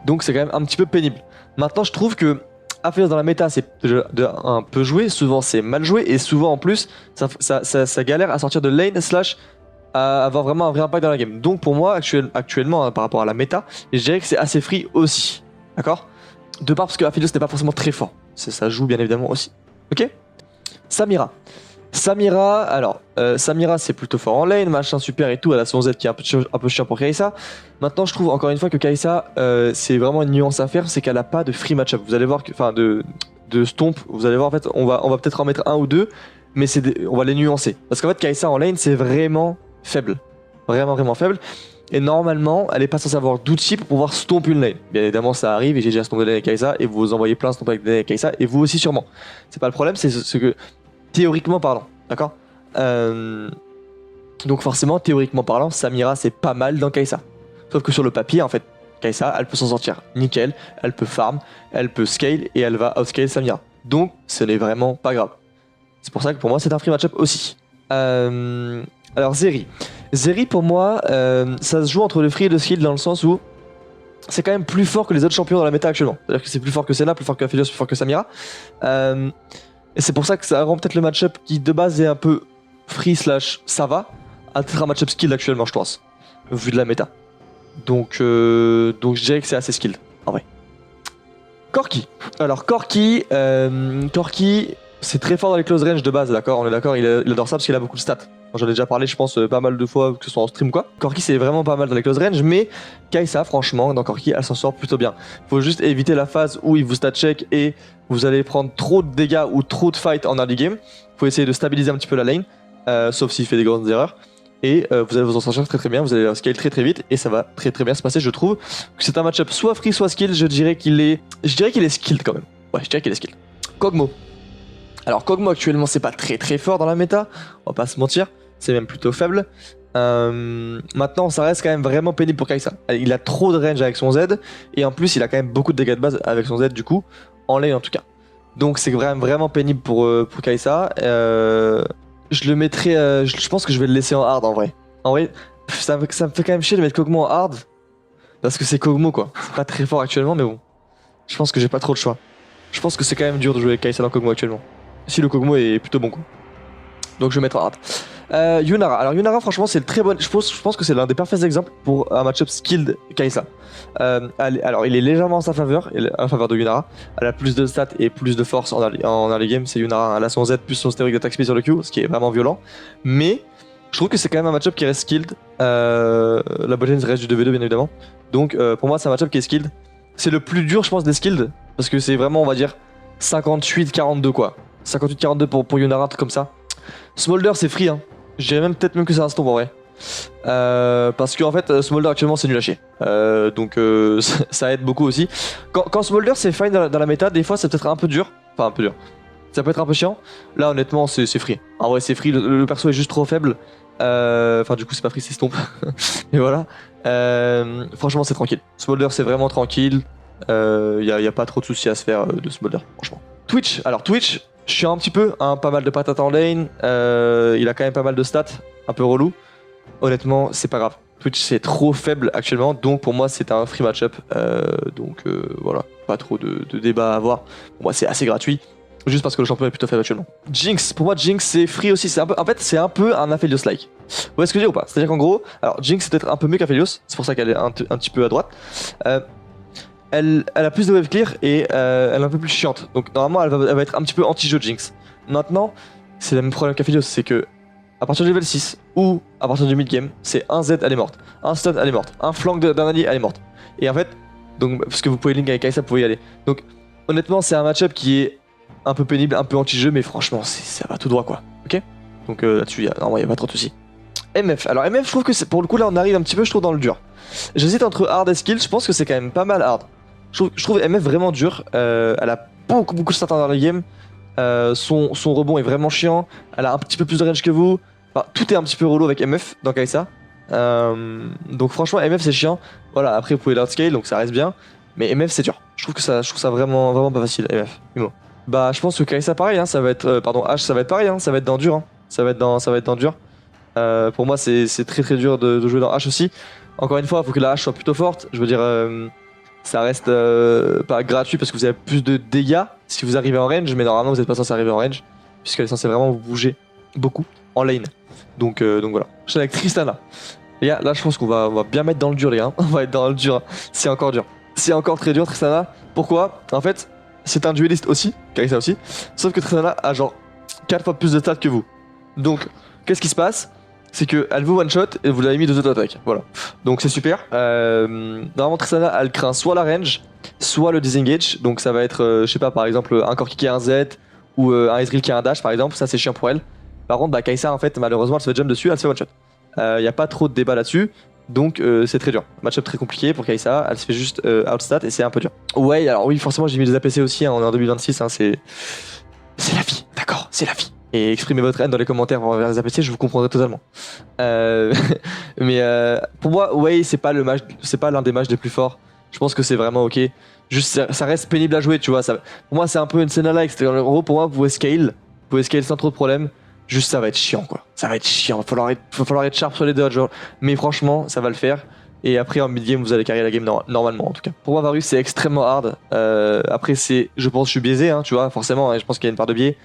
S1: Donc c'est quand même un petit peu pénible. Maintenant je trouve que Aphelios dans la méta, c'est un peu joué, souvent c'est mal joué, et souvent en plus, ça galère à sortir de lane slash à avoir vraiment un vrai impact dans la game. Donc pour moi, actuellement, hein, par rapport à la méta, je dirais que c'est assez free aussi. D'accord? De part parce que Aphelios n'est pas forcément très fort. Ça joue bien évidemment aussi. Ok? Samira. Samira, alors, Samira c'est plutôt fort en lane, machin super et tout, elle a son Z qui est un peu chiant pour Kai'Sa. Maintenant je trouve encore une fois que Kai'Sa, c'est vraiment une nuance à faire, c'est qu'elle a pas de free matchup. Vous allez voir que, enfin de stomp, vous allez voir en fait, on va peut-être en mettre un ou deux, mais on va les nuancer. Parce qu'en fait Kai'Sa en lane c'est vraiment faible. Vraiment faible. Et normalement, elle est pas censée avoir d'outils pour pouvoir stomp une lane. Bien évidemment, ça arrive et j'ai déjà stompé de lane avec Kai'Sa et vous envoyez plein de stomp avec Kai'Sa et vous aussi sûrement. C'est pas le problème, c'est ce que théoriquement parlant, d'accord. Donc forcément, théoriquement parlant, Samira c'est pas mal dans Kai'Sa. Sauf que sur le papier, en fait, Kai'Sa, elle peut s'en sortir nickel, elle peut farm, elle peut scale et elle va outscale Samira. Donc ce n'est vraiment pas grave. C'est pour ça que pour moi c'est un free matchup aussi. Alors Zeri. Zeri pour moi, ça se joue entre le free et le skill dans le sens où c'est quand même plus fort que les autres champions dans la méta actuellement. C'est-à-dire que c'est plus fort que Senna, plus fort que Aphelios, plus fort que Samira. Et c'est pour ça que ça rend peut-être le match-up qui de base est un peu free slash ça va, à peut-être un match-up skill actuellement je pense, vu de la méta. Donc je dirais que c'est assez skilled, en vrai. Corki. Alors Corki, c'est très fort dans les close range de base, d'accord, on est d'accord, il adore ça parce qu'il a beaucoup de stats. J'en ai déjà parlé je pense pas mal de fois, que ce soit en stream ou quoi. Corki c'est vraiment pas mal dans les close range, mais Kai'Sa franchement dans Corki elle s'en sort plutôt bien. Faut juste éviter la phase où il vous stat check et vous allez prendre trop de dégâts ou trop de fight en early game. Faut essayer de stabiliser un petit peu la lane, sauf s'il fait des grandes erreurs. Et vous allez vous en sortir très bien, vous allez scale très vite et ça va très bien se passer. Je trouve que c'est un match-up soit free soit skill, je dirais qu'il est skilled quand même. Ouais, je dirais qu'il est skilled. Kog'Maw. Alors Kog'Maw actuellement c'est pas très fort dans la méta, on va pas se mentir, c'est même plutôt faible. Maintenant ça reste quand même vraiment pénible pour Kai'Sa. Il a trop de range avec son Z et en plus il a quand même beaucoup de dégâts de base avec son Z du coup, en lane en tout cas. Donc c'est vraiment pénible pour Kai'Sa. Je le mettrai, je pense que je vais le laisser en hard en vrai. En vrai, ça me fait quand même chier de mettre Kog'Maw en hard parce que c'est Kog'Maw quoi. C'est pas très fort actuellement mais bon. Je pense que j'ai pas trop de choix. Je pense que c'est quand même dur de jouer avec Kai'Sa dans Kog'Maw actuellement. Si le Kog'Maw est plutôt bon quoi. Donc je vais mettre en hard. Yunara. Alors Yunara franchement c'est très bon. Je pense que c'est l'un des parfaits exemples pour un match-up skilled Kai'Sa. Alors il est légèrement en sa faveur, en faveur de Yunara. Elle a plus de stats et plus de force en early game. C'est Yunara. Elle a son Z plus son stéroïde d'attaque speed sur le Q, ce qui est vraiment violent. Mais je trouve que c'est quand même un match-up qui reste skilled. La botlane reste du 2v2 bien évidemment. Donc pour moi c'est un match-up qui est skilled. C'est le plus dur je pense des skilled. Parce que c'est vraiment on va dire 58-42 quoi. 58-42 pour Yunara, comme ça. Smolder c'est free hein. Je dirais peut-être même que c'est un stomp en vrai. Parce qu'en fait Smolder actuellement c'est nul à chier. Donc ça aide beaucoup aussi. Quand Smolder c'est fine dans la méta, des fois c'est peut-être un peu dur. Enfin un peu dur. Ça peut être un peu chiant. Là honnêtement c'est free. En vrai c'est free, le perso est juste trop faible. Enfin du coup c'est pas free, c'est stomp. Mais voilà. Franchement c'est tranquille. Smolder c'est vraiment tranquille. Y a pas trop de soucis à se faire de Smolder franchement. Twitch, alors Twitch, chiant un petit peu, hein, pas mal de patates en lane, il a quand même pas mal de stats, un peu relou. Honnêtement, c'est pas grave. Twitch c'est trop faible actuellement, donc pour moi c'est un free match-up. Donc voilà, pas trop de débat à avoir. Pour moi c'est assez gratuit, juste parce que le champion est plutôt faible actuellement. Jinx, pour moi Jinx c'est free aussi, en fait c'est un peu un Aphelios-like. Vous voyez ce que je veux dire ou pas? C'est-à-dire qu'en gros, alors Jinx c'est peut-être un peu mieux qu'Aphelios, c'est pour ça qu'elle est un petit peu à droite. Elle a plus de wave clear et elle est un peu plus chiante. Donc normalement elle va être un petit peu anti-jeu Jinx. Maintenant, c'est le même problème qu'Aphelios, c'est que à partir du level 6 ou à partir du mid-game, c'est un Z elle est morte, un stun elle est morte, un flank d'un allié elle est morte. Et en fait, donc, parce que vous pouvez link avec Kai'Sa, vous pouvez y aller. Donc honnêtement c'est un match-up qui est un peu pénible, un peu anti-jeu, mais franchement ça va tout droit quoi. Ok. Donc là-dessus, normalement il n'y a pas trop de soucis. MF, alors MF je trouve que pour le coup là on arrive un petit peu je trouve dans le dur. J'hésite entre hard et skill, je pense que c'est quand même pas mal hard. Je trouve MF vraiment dur, elle a beaucoup de stats dans le game, son rebond est vraiment chiant, elle a un petit peu plus de range que vous, enfin, tout est un petit peu relou avec MF dans Kai'Sa. Donc franchement MF c'est chiant, voilà après vous pouvez l'hard scale donc ça reste bien, mais MF c'est dur, je trouve ça vraiment pas facile MF. Bah je pense que Kai'Sa pareil, hein, ça va être, pardon H ça va être pareil, hein, ça va être dans dur, hein. ça va être dans dur. Pour moi c'est très dur de jouer dans H aussi. Encore une fois, il faut que la H soit plutôt forte. Je veux dire, Ça reste pas gratuit parce que vous avez plus de dégâts si vous arrivez en range, mais normalement vous n'êtes pas censé arriver en range, puisqu'elle est censée vraiment vous bouger beaucoup en lane. Donc voilà. Je suis avec Tristana. Les gars, là je pense qu'on va bien mettre dans le dur les gars. On va être dans le dur. C'est encore dur. C'est encore très dur Tristana. Pourquoi? En fait, c'est un dueliste aussi, Kai'Sa aussi. Sauf que Tristana a genre 4 fois plus de stats que vous. Donc, qu'est-ce qui se passe? C'est qu'elle vous one shot et vous l'avez mis 2 auto-attaques. Voilà. Donc c'est super. Normalement Tristana elle craint soit la range, soit le disengage. Donc ça va être, je sais pas, par exemple un Corki qui a un Z ou un Ezreal qui a un dash par exemple. Ça c'est chiant pour elle. Par contre, bah, Kai'Sa en fait, malheureusement elle se fait jump dessus, elle se fait one shot. Y a pas trop de débat là-dessus. Donc c'est très dur. Match-up très compliqué pour Kai'Sa. Elle se fait juste outstat et c'est un peu dur. Ouais, alors oui, forcément j'ai mis des APC aussi. Hein, on est en 2026. Hein, c'est la vie. D'accord, c'est la vie. Et exprimez votre haine dans les commentaires envers les APC, je vous comprendrai totalement. Mais pour moi, Wei, c'est pas l'un des matchs les plus forts. Je pense que c'est vraiment ok. Juste, ça reste pénible à jouer, tu vois. Pour moi, c'est un peu une scène-like. En gros, pour moi, vous pouvez scale sans trop de problèmes. Juste, ça va être chiant, quoi. Ça va être chiant. Va falloir être sharp sur les dodges. Mais franchement, ça va le faire. Et après, en mid-game, vous allez carrer la game normalement, en tout cas. Pour moi, Varus, c'est extrêmement hard. Après, je pense que je suis biaisé, hein, tu vois, forcément. Et je pense qu'il y a une part de biais.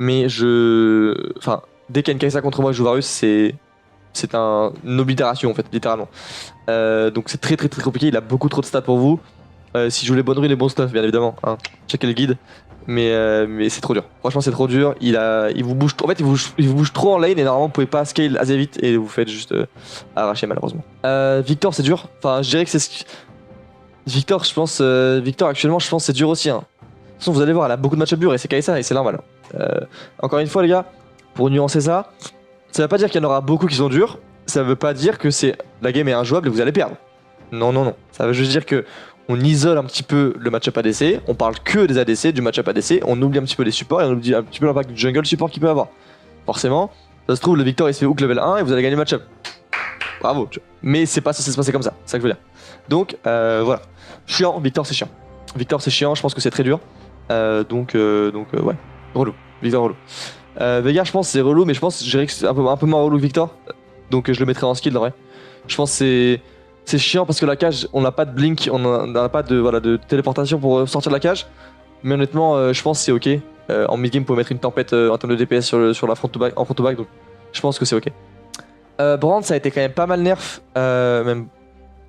S1: Mais enfin, dès qu'il y a une Kai'Sa contre moi, je joue Varus, c'est une oblitération en fait, littéralement. Donc c'est très compliqué, il a beaucoup trop de stats pour vous. Si je joue les bonnes runes, les bons stuff, bien évidemment, hein. Checkez le guide. Mais c'est trop dur. Franchement, c'est trop dur. Il vous bouge, en fait, il vous bouge trop en lane et normalement, vous pouvez pas scale assez vite et vous faites juste arracher malheureusement. Victor, c'est dur. Enfin, je dirais que c'est Victor, je pense. Victor, actuellement, je pense que c'est dur aussi. Hein. De toute façon, vous allez voir, elle a beaucoup de match-up durs et c'est Kai'Sa et c'est normal. Encore une fois, les gars, pour nuancer ça veut pas dire qu'il y en aura beaucoup qui sont durs. Ça veut pas dire que la game est injouable et vous allez perdre. Non. Ça veut juste dire que on isole un petit peu le match-up ADC. On parle que des ADC, du match-up ADC. On oublie un petit peu les supports et on oublie un petit peu l'impact du jungle support qu'il peut avoir. Forcément, ça se trouve, le Victor il se fait hook level 1 et vous allez gagner le match-up. Bravo. Mais c'est pas censé se passer comme ça. C'est ça que je veux dire. Donc voilà. Chiant, Victor c'est chiant. Victor c'est chiant, je pense que c'est très dur. Donc ouais. Relou. Victor relou. Veigar, je pense c'est relou, mais je pense je dirais que c'est un peu moins relou que Victor. Donc je le mettrai en skill en vrai. Je pense c'est chiant parce que la cage, on n'a pas de blink, on n'a pas de téléportation pour sortir de la cage. Mais honnêtement, je pense que c'est ok. En mid-game, vous pouvez mettre une tempête en termes de DPS sur la front to back, en front to back, donc je pense que c'est ok. Brand, ça a été quand même pas mal nerf, même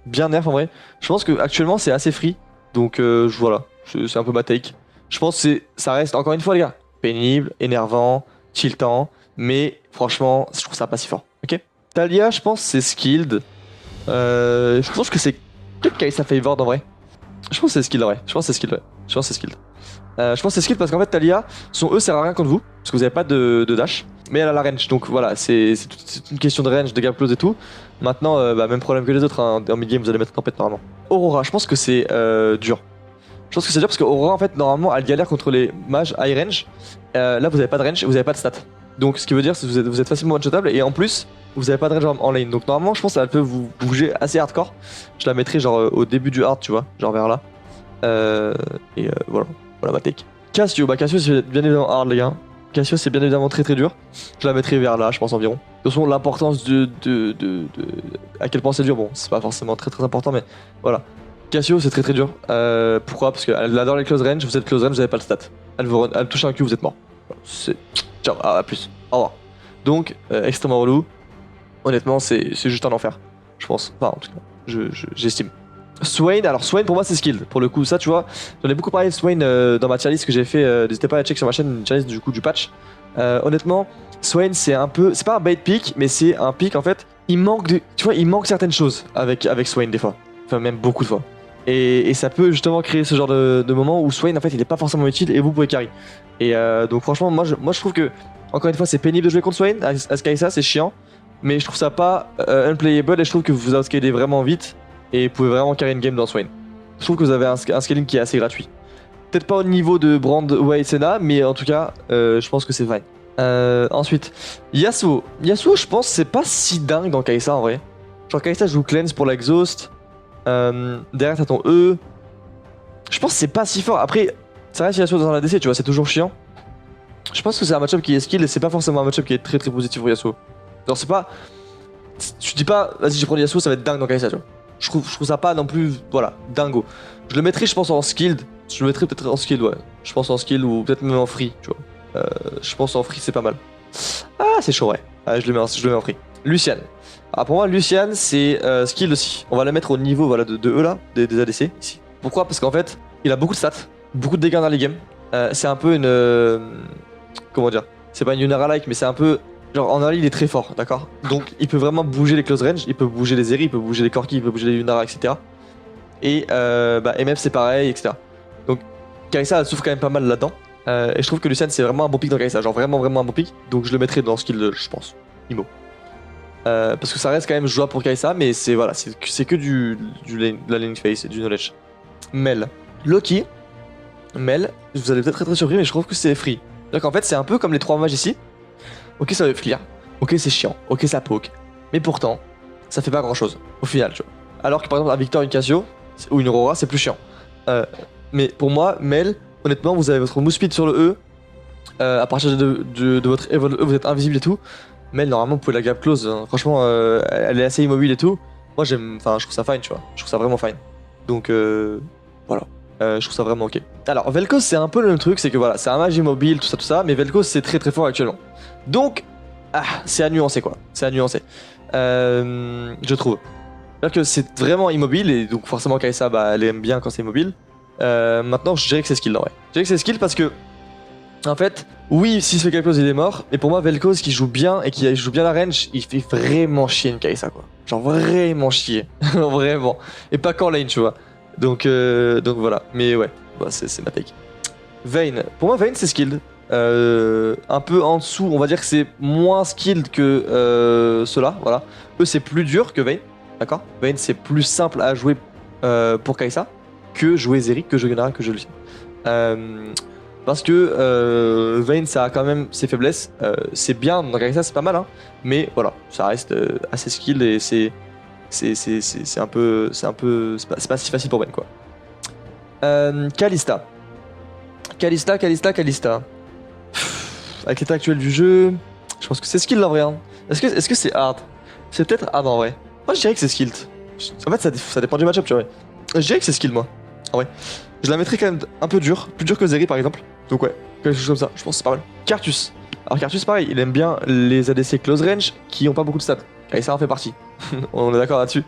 S1: bien nerf en vrai. Je pense que actuellement c'est assez free, donc voilà, c'est un peu ma take. Je pense que ça reste, encore une fois les gars, pénible, énervant, tiltant, mais franchement, je trouve ça pas si fort. Ok. Talia, je pense c'est skilled. Je pense que c'est peut-être Kai'Sa favored en vrai. Je pense que c'est skilled ouais. Je pense que c'est skilled. Je pense que c'est skilled parce qu'en fait Talia, son E sert à rien contre vous, parce que vous avez pas de dash, mais elle a la range, donc voilà, c'est une question de range, de gap close et tout. Maintenant, même problème que les autres, hein. En mid-game vous allez mettre tempête normalement. Aurora, je pense que c'est dur. Je pense que c'est dur parce qu'Aurora en fait normalement elle galère contre les mages high range. Là vous avez pas de range et vous avez pas de stat. Donc ce qui veut dire que vous êtes facilement one-shotable et en plus vous avez pas de range en lane. Donc normalement je pense qu'elle peut vous bouger assez hardcore. Je la mettrai genre au début du hard tu vois, genre vers là. Voilà ma take. Cassio, Cassio c'est bien évidemment hard les gars. Cassio c'est bien évidemment très dur. Je la mettrai vers là je pense environ. De toute façon l'importance à quel point c'est dur, bon c'est pas forcément très important mais voilà. Cassio c'est très dur. Pourquoi? Parce qu'elle adore les close range, vous êtes close range, vous avez pas le stat. Elle touche un Q, vous êtes mort. Ciao, à plus. Au revoir. Donc, extrêmement relou. Honnêtement, c'est juste un enfer. Je pense. Enfin, en tout cas, j'estime. Swain, alors Swain pour moi c'est skilled. Pour le coup, ça tu vois, j'en ai beaucoup parlé de Swain dans ma tier list que j'ai fait. N'hésitez pas à check sur ma chaîne une tier list du coup du patch. Honnêtement, Swain c'est pas un bait pick, mais c'est un pick en fait. Il manque certaines choses avec Swain des fois. Enfin, même beaucoup de fois. Et ça peut justement créer ce genre de moment où Swain en fait il est pas forcément utile et vous pouvez carry. Et donc franchement moi je trouve que encore une fois c'est pénible de jouer contre Swain à Kai'Sa, c'est chiant, mais je trouve ça pas unplayable et je trouve que vous outscalez vraiment vite et vous pouvez vraiment carry une game dans Swain. Je trouve que vous avez un scaling qui est assez gratuit. Peut-être pas au niveau de Brand Wei Senna, mais en tout cas je pense que c'est fine. Ensuite Yasuo. Yasuo je pense c'est pas si dingue dans Kai'Sa en vrai. Genre Kai'Sa joue cleanse pour l'exhaust. Derrière t'as ton E. Je pense que c'est pas si fort. Après, ça reste Yasuo dans la DC, tu vois, c'est toujours chiant. Je pense que c'est un match-up qui est skill et c'est pas forcément un match-up qui est très positif pour Yasuo. Genre c'est pas. Tu dis pas, vas-y je prends Yasuo, ça va être dingue dans Kai'Sa, tu vois. je trouve ça pas non plus, voilà, dingo. Je le mettrais, je pense, en skilled. Je le mettrais peut-être en skilled, ouais. Je pense en skilled ou peut-être même en free, tu vois. Je pense en free, c'est pas mal. Ah, c'est chaud, ouais. Je le mets en free. Lucian. Alors pour moi, Lucian, c'est skilled aussi. On va le mettre au niveau voilà, de eux là, des ADC, ici. Pourquoi? Parce qu'en fait, il a beaucoup de stats, beaucoup de dégâts dans les games. C'est un peu une... comment dire? C'est pas une Yunara-like, mais c'est un peu... Genre en early il est très fort, d'accord? Donc il peut vraiment bouger les close range, il peut bouger les Eri, il peut bouger les Corki, il peut bouger les Yunara, etc. Et MF c'est pareil, etc. Donc Kai'Sa elle souffre quand même pas mal là-dedans. Et je trouve que Lucian c'est vraiment un bon pick dans Kai'Sa, genre vraiment un bon pick. Donc je le mettrai dans skill de, je pense, Imo. Parce que ça reste quand même jouable pour Kai'Sa, mais c'est voilà, c'est que de la lane phase et du knowledge. Mel. Loki. Mel, vous allez peut-être être très surpris, mais je trouve que c'est free. Donc en fait c'est un peu comme les 3 mages ici. Ok, ça va clear. Ok, c'est chiant. Ok, ça poke. Mais pourtant, ça fait pas grand chose au final, tu vois. Alors que par exemple, un Victor, une Casio ou une Aurora, c'est plus chiant. Mais pour moi, Mel, honnêtement, vous avez votre move speed sur le E. À partir de votre Evol E, vous êtes invisible et tout. Mel, normalement, vous pouvez la gap close. Hein. Franchement, elle est assez immobile et tout. Moi, je trouve ça fine, tu vois. Je trouve ça vraiment fine. Donc, voilà. Je trouve ça vraiment ok. Alors, Vel'Koz, c'est un peu le même truc. C'est que voilà, c'est un mage immobile, tout ça. Mais Vel'Koz, c'est très fort actuellement. Donc, c'est à nuancer quoi. C'est à nuancer. Je trouve. C'est-à-dire que c'est vraiment immobile et donc forcément Kai'Sa, bah, elle aime bien quand c'est immobile. Maintenant, je dirais que c'est skill en vrai. Je dirais que c'est skill parce que, en fait, oui, si se fait quelque chose, il est mort. Mais pour moi, Vel'Koz qui joue bien et qui joue bien la range, il fait vraiment chier une Kai'Sa quoi. Genre vraiment chier. Vraiment. Et pas qu'en lane, tu vois. Donc voilà. Mais ouais, bah, c'est ma take. Vayne. Pour moi, Vayne c'est skilled. Un peu en dessous, on va dire que c'est moins skilled que ceux-là, voilà. Eux c'est plus dur que Vayne, d'accord? Vayne c'est plus simple à jouer pour Kai'Sa que jouer Zeri, que jouer Yunara, que jouer Lucian. Parce que Vayne ça a quand même ses faiblesses, c'est bien dans Kai'Sa, c'est pas mal, hein, mais voilà, ça reste assez skilled et c'est pas si facile pour Vayne quoi. Kalista. Avec l'état actuel du jeu, je pense que c'est skill en vrai. Hein. Est-ce que c'est hard? C'est peut-être hard en vrai. Moi je dirais que c'est skilled. En fait ça dépend du match-up tu vois. Je dirais que c'est skill moi. En vrai. Je la mettrais quand même un peu dur. Plus dur que Zeri par exemple. Donc ouais, quelque chose comme ça. Je pense que c'est pas mal. Cartus. Alors Cartus pareil, il aime bien les ADC close range qui ont pas beaucoup de stats. Et ça en fait partie. On est d'accord là-dessus.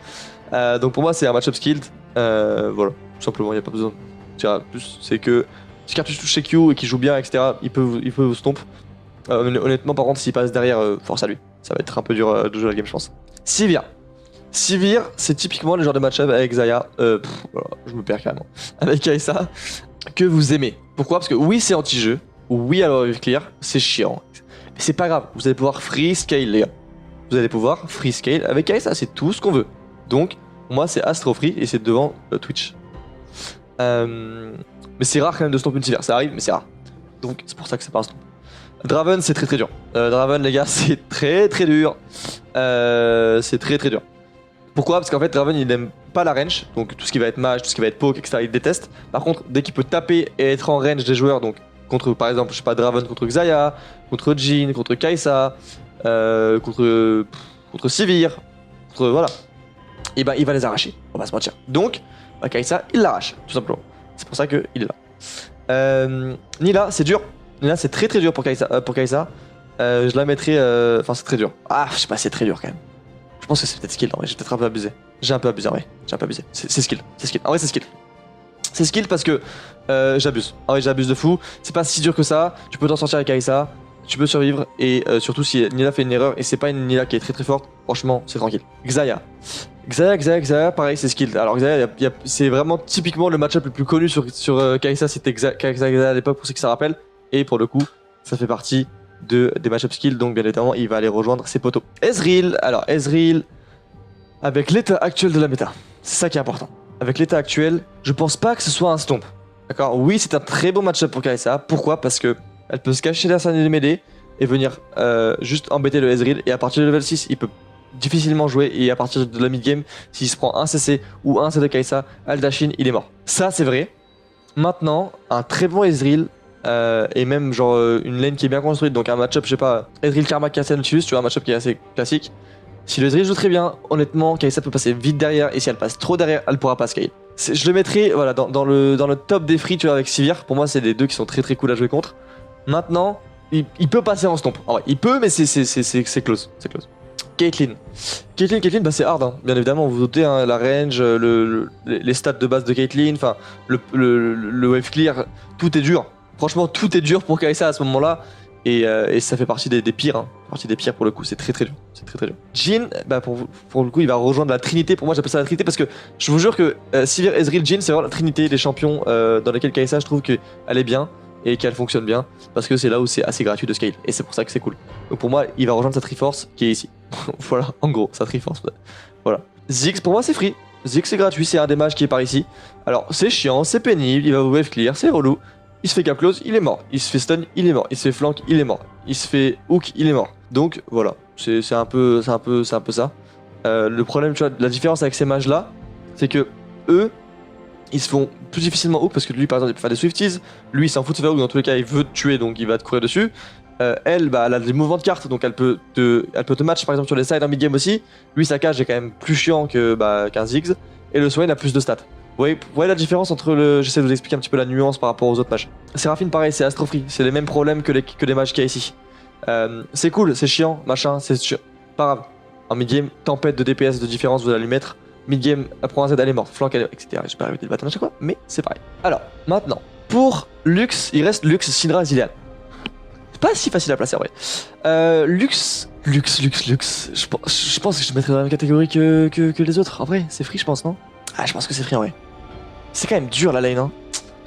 S1: Donc pour moi c'est un match-up skilled. Voilà, tout simplement, il n'y a pas besoin de tirer plus. C'est que si Cartus touche chez Q et qu'il joue bien, etc., il peut vous stomp. Honnêtement, par contre, s'il passe derrière, force à lui. Ça va être un peu dur de jouer la game, je pense. Sivir. Sivir, c'est typiquement le genre de match-up avec Xayah. Voilà, je me perds carrément. Avec Kai'Sa, que vous aimez. Pourquoi? Parce que oui, c'est anti-jeu. Oui, alors clear, c'est chiant. Mais c'est pas grave, vous allez pouvoir free scale, les gars. Vous allez pouvoir free scale avec Kai'Sa, c'est tout ce qu'on veut. Donc, moi, c'est Astro Free et c'est devant Twitch. Mais c'est rare quand même de stomp une Sivir, ça arrive, mais c'est rare. Donc, c'est pour ça que c'est pas un stomp. Draven, c'est très dur. Draven, les gars, c'est très dur. C'est très dur. Pourquoi? Parce qu'en fait, Draven, il n'aime pas la range. Donc, tout ce qui va être mage, tout ce qui va être poke, etc., il déteste. Par contre, dès qu'il peut taper et être en range des joueurs, donc contre, par exemple, je sais pas, Draven contre Xayah, contre Jhin, contre Kai'Sa, contre Sivir, contre. Voilà. Et ben, il va les arracher. On va se mentir. Donc, bah, Kai'Sa, il l'arrache, tout simplement. C'est pour ça qu'il est là. Nila, c'est dur. Nila, c'est très dur pour Kai'Sa. Je la mettrai. Enfin, c'est très dur. Ah, je sais pas, c'est très dur quand même. Je pense que c'est peut-être skill en vrai. J'ai peut-être un peu abusé. J'ai un peu abusé en vrai. C'est skill. En vrai, c'est skill. C'est skill parce que j'abuse. En vrai, j'abuse de fou. C'est pas si dur que ça. Tu peux t'en sortir avec Kai'Sa. Tu peux survivre. Et surtout, si Nila fait une erreur et c'est pas une Nila qui est très forte, franchement, c'est tranquille. Xayah, pareil, c'est skill. Alors Xayah, c'est vraiment typiquement le match-up le plus connu sur Kai'Sa, c'était Xayah à l'époque, pour ceux qui ça rappelle. Et pour le coup, ça fait partie des match-up skill, donc bien évidemment, il va aller rejoindre ses potos. Ezreal, alors Ezreal, avec l'état actuel de la méta, c'est ça qui est important. Avec l'état actuel, je pense pas que ce soit un stomp. D'accord? Oui, c'est un très beau match-up pour Kai'Sa. Pourquoi? Parce que elle peut se cacher derrière sa ligne de mêlée et venir juste embêter le Ezreal. Et à partir de level 6, il peut difficilement jouer. Et à partir de la mid-game, s'il se prend un CC ou un C de Kai'Sa, Aldachin, il est mort. Ça, c'est vrai. Maintenant, un très bon Ezreal, et même genre une lane qui est bien construite, donc un match-up, je sais pas, Ezreal Karma Cassian Nautilus, tu vois, un match-up qui est assez classique. Si le Ezreal joue très bien, honnêtement, Kai'Sa peut passer vite derrière, et si elle passe trop derrière, elle pourra pas scale. Je le mettrai voilà, dans le top des free, tu vois, avec Sivir. Pour moi, c'est les deux qui sont très très cool à jouer contre. Maintenant, il peut passer en stomp. En vrai, il peut, mais c'est close. C'est close. Caitlyn, bah c'est hard, hein. Bien évidemment, vous vous doutez, hein, la range, les stats de base de Caitlyn, enfin, le wave clear, tout est dur. Franchement, tout est dur pour Kai'Sa à ce moment-là. Et ça fait partie des pires, hein. Partie des pires pour le coup, c'est très très dur. C'est très très dur. Jhin, bah pour le coup, il va rejoindre la Trinité. Pour moi, j'appelle ça la Trinité parce que je vous jure que Sivir, Ezreal, Jhin, c'est vraiment la Trinité des champions dans lesquels Kai'Sa, je trouve qu'elle est bien et qu'elle fonctionne bien parce que c'est là où c'est assez gratuit de scale et c'est pour ça que c'est cool. Donc pour moi, il va rejoindre sa Triforce qui est ici. Voilà, en gros, sa Triforce. Voilà. Ziggs, pour moi, c'est free. Ziggs, c'est gratuit, c'est un des mages qui est par ici. Alors, c'est chiant, c'est pénible, il va vous wave clear, c'est relou. Il se fait cap close, il est mort. Il se fait stun, il est mort. Il se fait flank, il est mort. Il se fait hook, il est mort. Donc voilà, c'est un peu ça. Le problème, tu vois, la différence avec ces mages là, c'est que eux, ils se font plus difficilement hook parce que lui, par exemple, il peut faire des swifties. Lui, il s'en fout de se faire hook. Dans tous les cas, il veut te tuer, donc il va te courir dessus. Elle, bah, elle a des mouvements de cartes, donc elle peut te match par exemple sur les sides en mid game aussi. Lui, sa cage est quand même plus chiant qu'un Ziggs. Et le Swain a plus de stats. Vous voyez la différence entre le. J'essaie de vous expliquer un petit peu la nuance par rapport aux autres mages. Seraphine, pareil, c'est Astrofree. C'est les mêmes problèmes que les mages qu'il y a ici. C'est cool, c'est chiant, machin, c'est chiant. Pas grave. En mid-game, tempête de DPS de différence, vous allez lui mettre. Mid-game, elle prend un Z, elle est morte. Flank, elle est. Etc. J'ai pas arrêté de battre à chaque fois, mais c'est pareil. Alors, maintenant, pour Lux, il reste Lux, Syndra, Zilean. C'est pas si facile à placer en vrai. Lux. Je pense que je mettrais dans la même catégorie que les autres. En vrai, c'est free, je pense, non? Ah, je pense que c'est free en vrai. C'est quand même dur la lane, hein.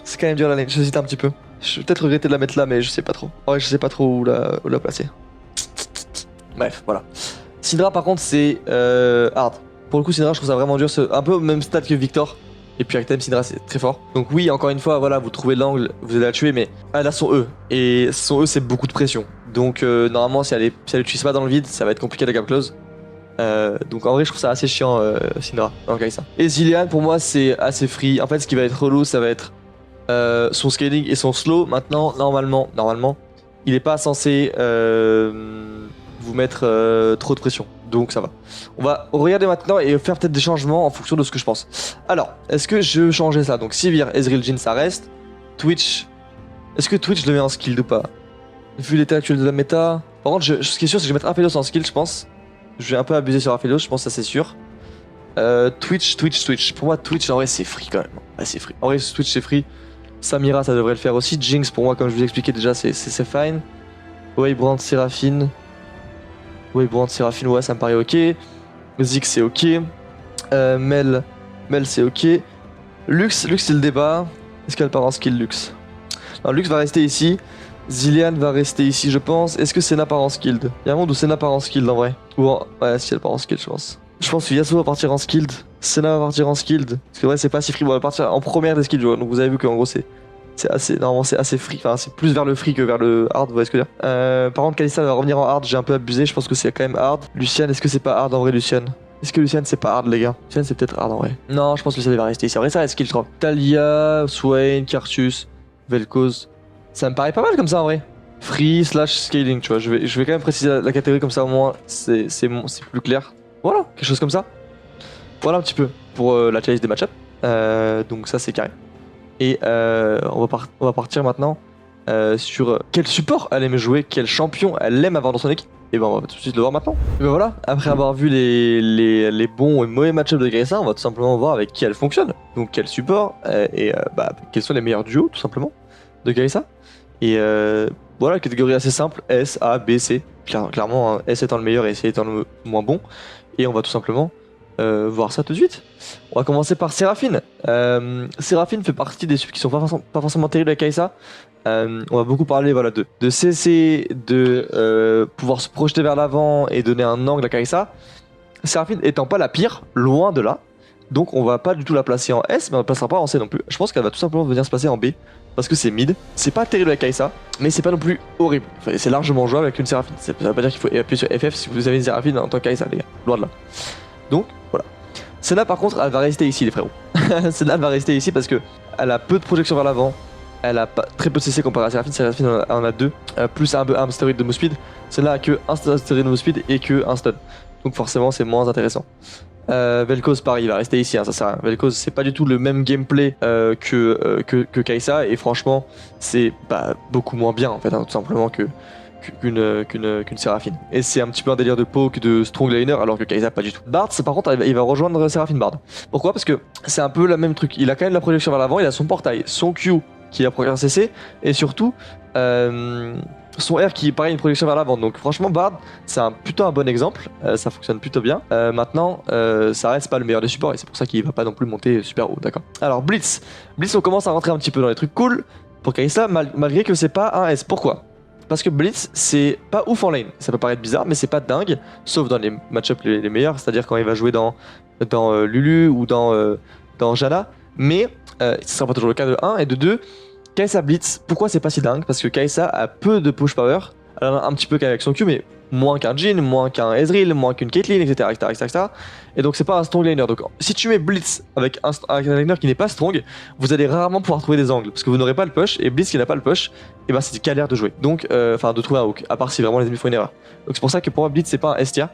S1: C'est quand même dur la lane, j'hésite un petit peu. Je vais peut-être regretter de la mettre là, mais je sais pas trop. En vrai, je sais pas trop où la placer. Bref, voilà. Syndra, par contre, c'est hard. Pour le coup, Syndra, je trouve ça vraiment dur. Un peu au même stade que Victor. Et puis avec Time, Syndra, c'est très fort. Donc, oui, encore une fois, voilà, vous trouvez l'angle, vous allez la tuer, mais elle a son E. Et son E, c'est beaucoup de pression. Donc, normalement, si elle utilise pas dans le vide, ça va être compliqué de la cap close. Donc en vrai je trouve ça assez chiant Syndra dans le cas ça. Et Zilean pour moi c'est assez free. En fait ce qui va être relou ça va être son scaling et son slow. Maintenant normalement il est pas censé vous mettre trop de pression. Donc ça va. On va regarder maintenant et faire peut-être des changements en fonction de ce que je pense. Alors est-ce que je changeais ça? Donc Sivir, Ezreal, Jhin ça reste. Twitch. Est-ce que Twitch je le mets en skill ou pas? Vu l'état actuel de la méta. Par contre ce qui est sûr c'est que je vais mettre Aphelios en skill je pense. Je vais un peu abuser sur Aphelios, je pense que ça c'est sûr. Twitch. Pour moi, Twitch en vrai c'est free quand même. Ouais, c'est free. En vrai, Twitch c'est free. Samira, ça devrait le faire aussi. Jinx, pour moi, comme je vous ai expliqué déjà, c'est fine. Waybrand, Seraphine. Ouais, ça me paraît ok. Ziggs, c'est ok. Mel, c'est ok. Lux, c'est le débat. Est-ce qu'elle part en skill Lux? Non, Lux va rester ici. Zilean va rester ici, je pense. Est-ce que Senna part en skilled? Il y a un monde où Senna part en skilled en vrai. Ouais, si elle part en skilled, je pense. Je pense que Yasuo va partir en skilled. Senna va partir en skilled. Parce que ouais, c'est pas si free. Bon, elle va partir en première des skills. Donc vous avez vu qu'en gros, c'est assez. Normalement, c'est assez free. Enfin, c'est plus vers le free que vers le hard. Vous voyez ce que je veux dire? Par contre, Kalista va revenir en hard. J'ai un peu abusé. Je pense que c'est quand même hard. Lucian, est-ce que c'est pas hard en vrai, Lucian? Est-ce que Lucian c'est pas hard les gars? Lucian c'est peut-être hard en vrai. Non, je pense que Lucian va rester ici. En vrai, ça reste skill, je crois. Talia, Swain, Karthus, Vel'Koz. Ça me paraît pas mal comme ça en vrai. Free / scaling, tu vois. Je vais quand même préciser la catégorie comme ça au moins c'est plus clair. Voilà, quelque chose comme ça. Voilà un petit peu pour la challenge des match-up. Donc ça c'est carré. Et on va partir maintenant sur quel support elle aime jouer, quel champion elle aime avoir dans son équipe. Et ben on va tout de suite le voir maintenant. Et ben voilà, après avoir vu les bons et mauvais match-up de Kai'Sa, on va tout simplement voir avec qui elle fonctionne. Donc quel support quels sont les meilleurs duos tout simplement de Kai'Sa. Et voilà, catégorie assez simple, S, A, B, C. Clairement, hein, S étant le meilleur et C étant le moins bon. Et on va tout simplement voir ça tout de suite. On va commencer par Seraphine. Seraphine fait partie des subs qui sont pas forcément terribles avec Kai'Sa. On va beaucoup parler voilà, de CC, de pouvoir se projeter vers l'avant et donner un angle à Kai'Sa. Seraphine étant pas la pire, loin de là. Donc on va pas du tout la placer en S, mais on ne la placera pas en C non plus. Je pense qu'elle va tout simplement venir se placer en B. Parce que c'est mid, c'est pas terrible avec Kai'Sa, mais c'est pas non plus horrible. Enfin, c'est largement jouable avec une Seraphine. Ça veut pas dire qu'il faut appuyer sur FF si vous avez une Seraphine en tant que Kai'Sa, les gars. Loin de là. Donc, voilà. Senna, par contre, elle va rester ici, les frérots. Senna, elle va rester ici parce que elle a peu de projection vers l'avant. Elle a très peu de CC comparé à Seraphine. Seraphine en a deux. Plus un stéroïde de move speed. Senna a que un stéroïde de move speed et que un stun. donc forcément c'est moins intéressant. Vel'Koz pareil, il va rester ici, hein, ça sert à rien. Vel'Koz c'est pas du tout le même gameplay que Kai'Sa, et franchement c'est beaucoup moins bien en fait, hein, tout simplement qu'une Séraphine. Et c'est un petit peu un délire de poke, de strong laner, alors que Kai'Sa pas du tout. Bard, par contre, il va rejoindre Séraphine Bard. Pourquoi? Parce que c'est un peu le même truc. Il a quand même la projection vers l'avant, il a son portail, son Q qui a progrès CC, et surtout son R qui pareil une projection vers l'avant. Donc franchement Bard c'est plutôt un bon exemple, ça fonctionne plutôt bien. Maintenant ça reste pas le meilleur des supports et c'est pour ça qu'il va pas non plus monter super haut, d'accord. Alors Blitz on commence à rentrer un petit peu dans les trucs cool pour Kai'Sa, malgré que c'est pas un S. Pourquoi? Parce que Blitz c'est pas ouf en lane, ça peut paraître bizarre mais c'est pas dingue, sauf dans les match-ups les meilleurs, c'est-à-dire quand il va jouer dans Lulu ou dans Janna, mais ce sera pas toujours le cas de 1, et de 2, Kai'Sa Blitz, pourquoi c'est pas si dingue? Parce que Kai'Sa a peu de push power, elle en a un petit peu qu'avec son Q, mais moins qu'un Jhin, moins qu'un Ezreal, moins qu'une Caitlyn, etc., etc. Et donc c'est pas un strong laner. Donc si tu mets Blitz avec un laner qui n'est pas strong, vous allez rarement pouvoir trouver des angles, parce que vous n'aurez pas le push, et Blitz qui n'a pas le push, et ben c'est galère de jouer. Donc, de trouver un hook, à part si vraiment les ennemis font une erreur. Donc c'est pour ça que pour moi Blitz c'est pas un S tier,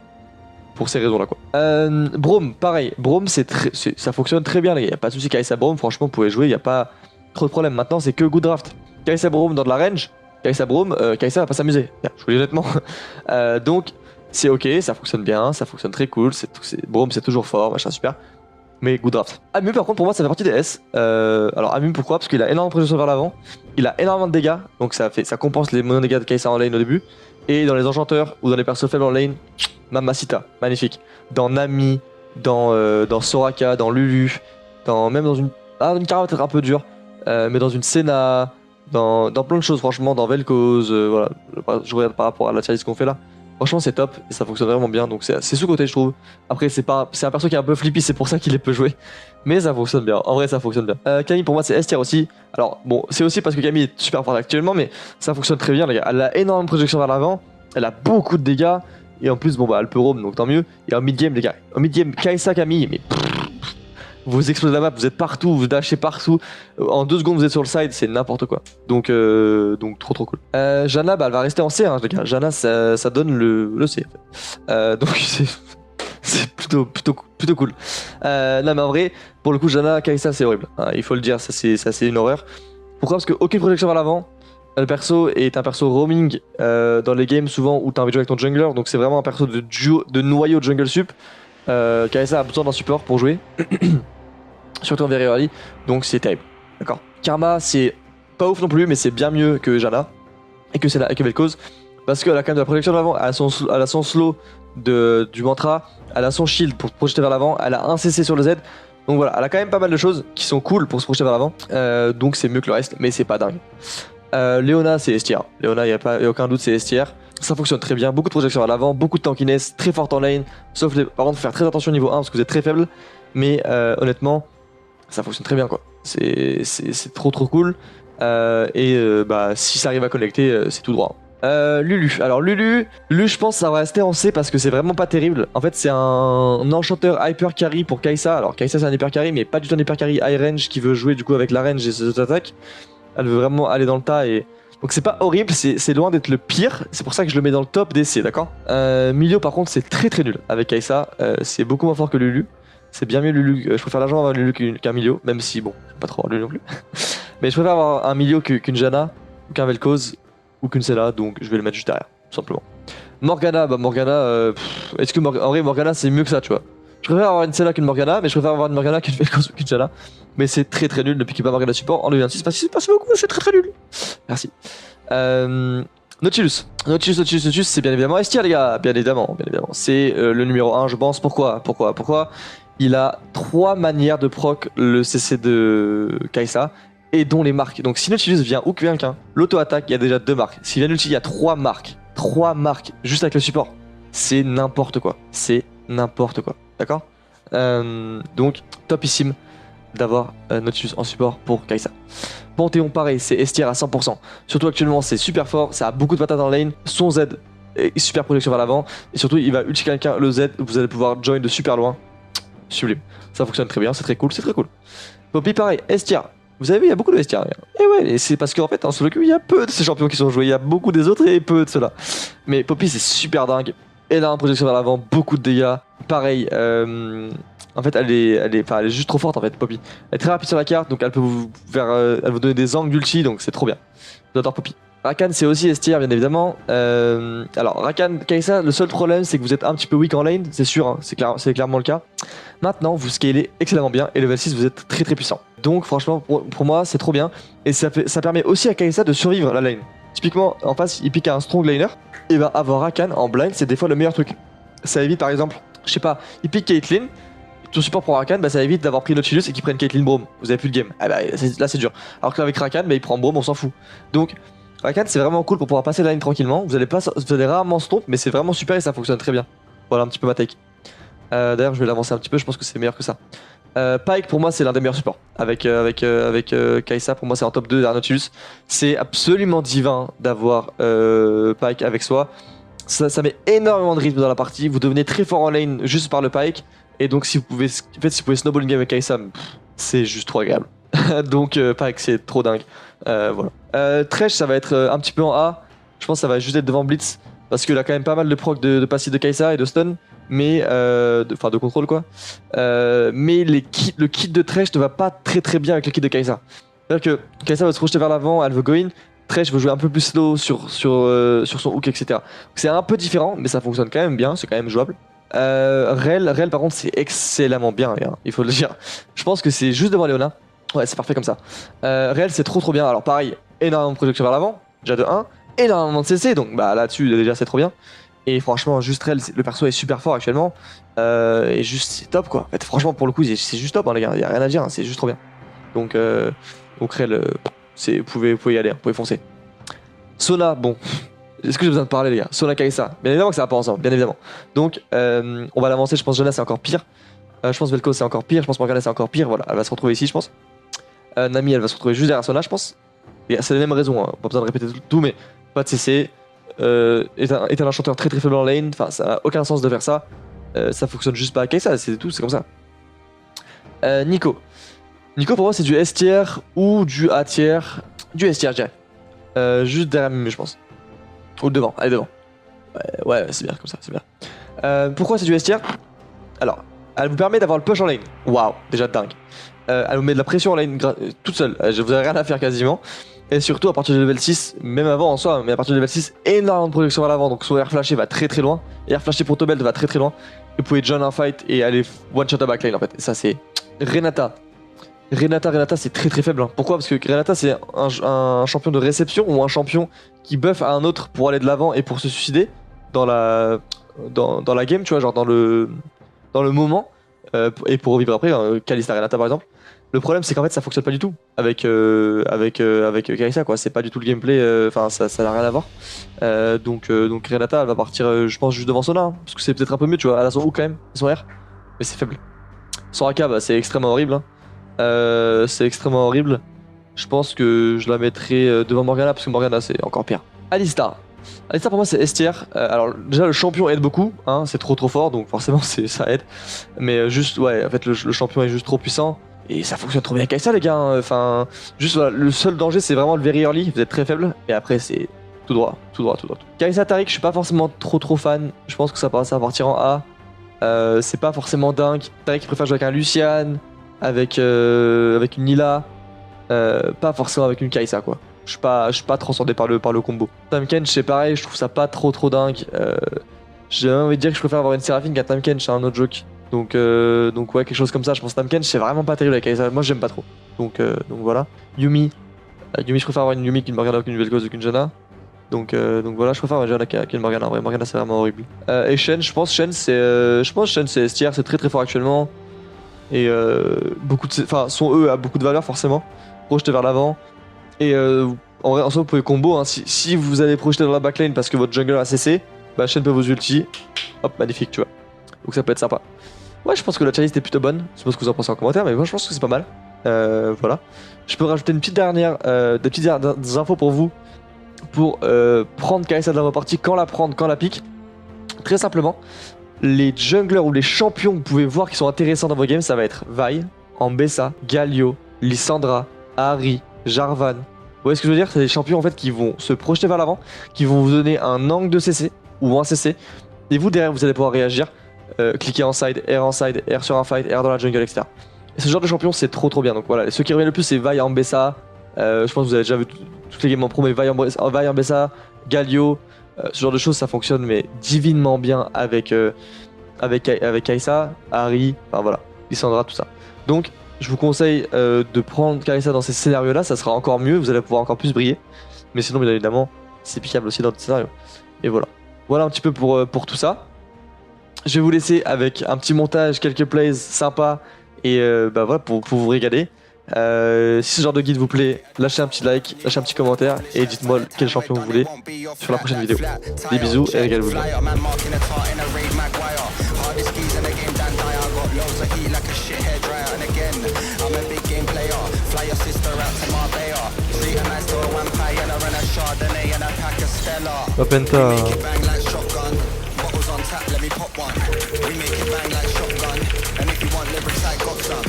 S1: pour ces raisons là quoi. Braum, pareil, Braum ça fonctionne très bien les gars, y a pas de souci. Kai'Sa Braum, franchement vous pouvez jouer, y a pas trop de problème. Maintenant c'est que good draft. Kai'Sa Braum dans de la range, Kai'Sa Braum, Kai'Sa va pas s'amuser, je vous dis honnêtement. Donc c'est ok, ça fonctionne bien, ça fonctionne très cool, Braum c'est toujours fort, machin super. Mais good draft. Amu par contre pour moi ça fait partie des S. Alors Amu pourquoi? Parce qu'il a énormément de projection vers l'avant, il a énormément de dégâts, donc ça compense les mono dégâts de Kai'Sa en lane au début. Et dans les enchanteurs ou dans les persos faibles en lane, Mamacita, magnifique. Dans Nami, dans Soraka, dans Lulu, même dans une carte peut-être un peu dure, mais dans une Senna, dans plein de choses franchement, dans Vel'Koz, voilà, je regarde par rapport à la tier list qu'on fait là. Franchement c'est top et ça fonctionne vraiment bien, donc c'est sous-côté je trouve. Après c'est un perso qui est un peu flippy, c'est pour ça qu'il est peu joué, mais ça fonctionne bien, en vrai ça fonctionne bien. Camille pour moi c'est S tier aussi, alors bon c'est aussi parce que Camille est super forte actuellement, mais ça fonctionne très bien les gars, elle a énormément de projection vers l'avant, elle a beaucoup de dégâts, et en plus bon elle peut roam donc tant mieux. Et en mid-game les gars, en mid-game Kai'Sa Camille, mais vous explosez la map, vous êtes partout, vous dashez partout, en 2 secondes vous êtes sur le side, c'est n'importe quoi. Donc trop cool. Janna elle va rester en C hein, les gars. Janna ça donne le C en fait. Donc c'est plutôt cool. Non mais en vrai, pour le coup Janna Kai'Sa c'est horrible, hein, il faut le dire, ça c'est une horreur. Pourquoi? Parce qu'aucune protection vers l'avant. Le perso est un perso roaming dans les games souvent où t'as envie de jouer avec ton jungler, donc c'est vraiment un perso de noyau de jungle sup. Kai'Sa a besoin d'un support pour jouer, surtout en very early, donc c'est terrible. D'accord. Karma c'est pas ouf non plus, mais c'est bien mieux que Janna et que Vel'Koz, parce qu'elle a quand même de la protection de l'avant, elle a son slow du mantra, elle a son shield pour se projeter vers l'avant, elle a un CC sur le Z, donc voilà, elle a quand même pas mal de choses qui sont cool pour se projeter vers l'avant, donc c'est mieux que le reste, mais c'est pas dingue. Leona c'est S tier, Leona y a aucun doute c'est S tier. Ça fonctionne très bien, beaucoup de projection à l'avant, beaucoup de tankiness, très forte en lane, sauf par contre faire très attention au niveau 1 parce que vous êtes très faible, mais honnêtement ça fonctionne très bien quoi, c'est trop cool, si ça arrive à connecter c'est tout droit. Lulu, alors Lulu je pense que ça va rester en C parce que c'est vraiment pas terrible. En fait c'est un enchanteur hyper carry pour Kai'Sa, alors Kai'Sa c'est un hyper carry mais pas du tout un hyper carry high range qui veut jouer du coup avec la range et ses autres attaques, elle veut vraiment aller dans le tas et... Donc c'est pas horrible, c'est loin d'être le pire, c'est pour ça que je le mets dans le top des C, d'accord. Milio par contre c'est très nul avec Kai'Sa, c'est beaucoup moins fort que Lulu, c'est bien mieux Lulu, je préfère largement avoir Lulu qu'un Milio, même si bon, pas trop Lulu non plus. Mais je préfère avoir un Milio qu'une Janna, ou qu'un Vel'Koz, ou qu'une Senna, donc je vais le mettre juste derrière, tout simplement. Morgana, est-ce que en vrai Morgana c'est mieux que ça, tu vois. Je préfère avoir une Senna qu'une Morgana, mais je préfère avoir une Morgana qu'une Vel'Koz ou qu'une Janna. Mais c'est très nul depuis qu'il n'y a pas Morgana support en 2026 parce que c'est pas beaucoup, c'est très nul. Merci. Nautilus c'est bien évidemment S tier les gars, bien évidemment. C'est le numéro 1 je pense. Pourquoi? Il a 3 manières de proc le CC de Kai'Sa et dont les marques. Donc si Nautilus vient ou quelqu'un, l'auto-attaque il y a déjà 2 marques. S'il vient ulti il y a 3 marques. 3 marques juste avec le support. C'est n'importe quoi. D'accord. Donc topissime d'avoir Nautilus en support pour Kai'Sa. Panthéon pareil, c'est S tier à 100%. Surtout actuellement c'est super fort, ça a beaucoup de patates en lane, son Z est super protection vers l'avant, et surtout il va ulti quelqu'un, le Z, vous allez pouvoir join de super loin. Sublime. Ça fonctionne très bien, c'est très cool. Poppy pareil, S tier. Vous avez vu, il y a beaucoup de S tier. Et ouais, c'est parce qu'en fait en solo queue, il y a peu de ces champions qui sont joués, il y a beaucoup des autres et peu de ceux-là. Mais Poppy c'est super dingue. énorme projection vers l'avant, beaucoup de dégâts. Pareil, en fait, elle est juste trop forte en fait, Poppy. Elle est très rapide sur la carte, donc elle peut elle vous donner des angles d'ulti, donc c'est trop bien. J'adore Poppy. Rakan c'est aussi S tier bien évidemment. Alors Rakan, Kai'Sa, le seul problème c'est que vous êtes un petit peu weak en lane, c'est sûr, hein, c'est clairement le cas. Maintenant vous scalez excellemment bien et level 6 vous êtes très puissant. Donc franchement pour moi c'est trop bien. Et ça permet aussi à Kai'Sa de survivre la lane. Typiquement en face il pique à un strong laner, et bah avoir Rakan en blind c'est des fois le meilleur truc. Ça évite par exemple, je sais pas, il pique Caitlyn. Ton support pour Rakan, bah ça évite d'avoir pris Nautilus et qu'il prenne Caitlyn Braum. Vous avez plus de game. Ah bah là c'est dur. Alors qu'avec Rakan, bah il prend Braum, on s'en fout. Donc Rakan c'est vraiment cool pour pouvoir passer la ligne tranquillement. Vous allez rarement stomp, mais c'est vraiment super et ça fonctionne très bien. Voilà un petit peu ma take. D'ailleurs je vais l'avancer un petit peu, je pense que c'est meilleur que ça. Pyke pour moi c'est l'un des meilleurs supports. Avec Kai'Sa pour moi c'est en top 2 derrière Nautilus. C'est absolument divin d'avoir Pyke avec soi. Ça met énormément de rythme dans la partie. Vous devenez très fort en lane juste par le Pyke. Et donc si vous pouvez snowball une game avec Kai'Sa, c'est juste trop agréable. Donc Pyke c'est trop dingue. Voilà. Thresh ça va être un petit peu en A. Je pense que ça va juste être devant Blitz. Parce qu'il a quand même pas mal de proc de passif de Kai'Sa et de stun. Mais de contrôle quoi. Mais le kit de Thresh ne va pas très bien avec le kit de Kai'Sa. C'est-à-dire que Kai'Sa va se projeter vers l'avant, elle veut go in. Thresh veut jouer un peu plus slow sur son hook, etc. C'est un peu différent, mais ça fonctionne quand même bien, c'est quand même jouable. Rel par contre c'est excellemment bien, hein, il faut le dire. Je pense que c'est juste devant Leona. Ouais c'est parfait comme ça. Rel c'est trop bien. Alors pareil, énormément de projection vers l'avant, déjà de 1, énormément de CC, donc bah là-dessus déjà c'est trop bien. Et franchement juste Rel, le perso est super fort actuellement. Et juste c'est top quoi. En fait, franchement pour le coup c'est juste top hein, les gars, y a rien à dire, hein, c'est juste trop bien. Donc Rel, vous pouvez y aller, hein, vous pouvez foncer. Sona, bon. Est-ce que j'ai besoin de parler les gars? Sona Kai'Sa, bien évidemment que ça va pas ensemble, bien évidemment. Donc on va l'avancer, je pense Jonas c'est encore pire. Je pense Vel'Koz c'est encore pire, je pense Morgana c'est encore pire, voilà, elle va se retrouver ici je pense. Nami elle va se retrouver juste derrière Sona je pense. C'est les mêmes raisons, hein. Pas besoin de répéter tout, mais pas de CC. Est un enchanteur très faible en lane, enfin ça n'a aucun sens de faire ça. Ça fonctionne juste pas à Kai'Sa, c'est tout, c'est comme ça. Nico pour moi c'est du S tier ou du A tier. Du S tier je dirais. Juste derrière Mimu je pense. Ou devant, allez devant. Ouais c'est bien comme ça, c'est bien. Pourquoi c'est du S tier? Alors, elle vous permet d'avoir le push en lane. Waouh, déjà dingue. Elle vous met de la pression en lane toute seule. Vous avez rien à faire quasiment. Et surtout à partir du level 6, même avant en soi, mais à partir du level 6, énormément de projection à l'avant. Donc son air flashé va très loin. Et air flashé pour Tobelt va très loin. Vous pouvez join un fight et aller one shot à backline en fait. Et ça c'est Renata. Renata c'est très faible. Hein. Pourquoi? Parce que Renata c'est un champion de réception ou un champion qui buff à un autre pour aller de l'avant et pour se suicider dans la game, tu vois, genre dans le moment et pour revivre après, Kalista Renata par exemple. Le problème c'est qu'en fait ça fonctionne pas du tout avec Kai'Sa quoi, c'est pas du tout le gameplay, enfin ça n'a rien à voir. Donc Renata elle va partir je pense juste devant Sona, hein, parce que c'est peut-être un peu mieux tu vois, elle a son hook quand même, son R, mais c'est faible. Son AK bah, c'est extrêmement horrible, hein. C'est extrêmement horrible. Je pense que je la mettrai devant Morgana parce que Morgana c'est encore pire. Alistar pour moi c'est S tier. Alors déjà le champion aide beaucoup, hein, c'est trop fort donc forcément ça aide. Mais juste ouais en fait le champion est juste trop puissant. Et ça fonctionne trop bien avec ça les gars, hein. Enfin juste voilà, le seul danger c'est vraiment le very early, vous êtes très faible. Et après c'est tout droit. Kai'Sa Taric je suis pas forcément trop fan. Je pense que ça va partir en A. C'est pas forcément dingue. Taric préfère jouer avec un Lucian, avec une Nilah, pas forcément avec une Kai'Sa quoi. Je suis pas transcendé par le combo. Tahm c'est pareil, je trouve ça pas trop dingue. J'ai même envie de dire que je préfère avoir une Seraphine qu'un Tahm c'est un autre joke. Donc ouais quelque chose comme ça, je pense que Tahm c'est vraiment pas terrible avec Kai'Sa, moi j'aime pas trop. Donc voilà. Yumi je préfère avoir une Yumi qu'une Morgana qu'une Vel'Koz ou qu'une Janna. Donc voilà, je préfère avoir une Janna qu'une Morgana. En vrai, Morgana c'est vraiment horrible. Et Shen, je pense Shen c'est S tier, c'est très fort actuellement. Et son E a beaucoup de valeur forcément. Projeté vers l'avant. Et en vrai, en soi, vous pouvez combo. Hein. Si vous allez projeter dans la backline parce que votre jungler a cessé, bah Shen peut vous ulti. Hop, magnifique, tu vois. Donc ça peut être sympa. Ouais, je pense que la challenge était plutôt bonne. Je sais pas ce que vous en pensez en commentaire, mais moi je pense que c'est pas mal. Voilà. Je peux rajouter une petite dernière, des petites infos pour vous. Pour prendre Kai'Sa dans vos parties, quand la prendre, quand la pique. Très simplement, les junglers ou les champions que vous pouvez voir qui sont intéressants dans vos games, ça va être Vi, Ambessa, Galio, Lissandra, Ahri, Jarvan. Vous voyez ce que je veux dire? C'est des champions en fait qui vont se projeter vers l'avant, qui vont vous donner un angle de CC ou un CC Et vous derrière vous allez pouvoir réagir, cliquer en side, R sur un fight, R dans la jungle, etc. Et ce genre de champion c'est trop bien. Donc voilà, ceux qui reviennent le plus c'est Vi en Bessa. Je pense que vous avez déjà vu toutes les games en pro, mais Vi en Bessa, Galio, ce genre de choses ça fonctionne mais divinement bien avec Kai'Sa, Ahri, enfin voilà, Lissandra, tout ça. Donc je vous conseille de prendre Kai'Sa dans ces scénarios là, ça sera encore mieux, vous allez pouvoir encore plus briller. Mais sinon bien évidemment c'est piquable aussi dans d'autres scénarios. Et voilà. Voilà un petit peu pour tout ça. Je vais vous laisser avec un petit montage, quelques plays sympas et bah voilà pour vous régaler. Si ce genre de guide vous plaît, lâchez un petit like, lâchez un petit commentaire et dites-moi quel champion vous voulez sur la prochaine vidéo. Des bisous et régalez-vous bien. La Penta. Let me pop one. We make it bang like shotgun. And if you want lyrics, I got some.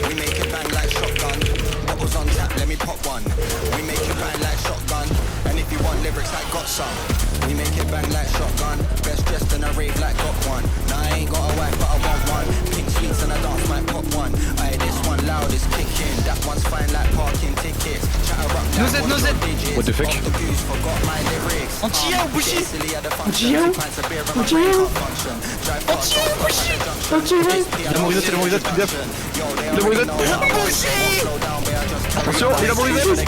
S1: We make it bang like shotgun. Bottles on tap, let me pop one. We make it bang like shotgun. And if you want lyrics, I got some. We make it bang like shotgun. Best dressed in a rave like got one. Now I ain't got a wife, but I want one. Pink sweets and a dance might pop one. Aye, this one loud is kicking. That one's fine like parking tickets. Chatter up like
S2: No Z. What the fuck?
S3: Anti-A ou Bushi?
S2: Il a mon reset, fais gaffe. Il a mon reset. Attention, il a mon reset.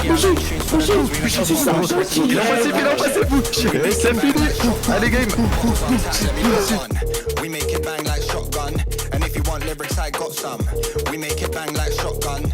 S2: Il a passé, c'est fini. Allez, game.
S4: We make it bang like shotgun. And if you want lyrics, I got some. We make it bang like shotgun.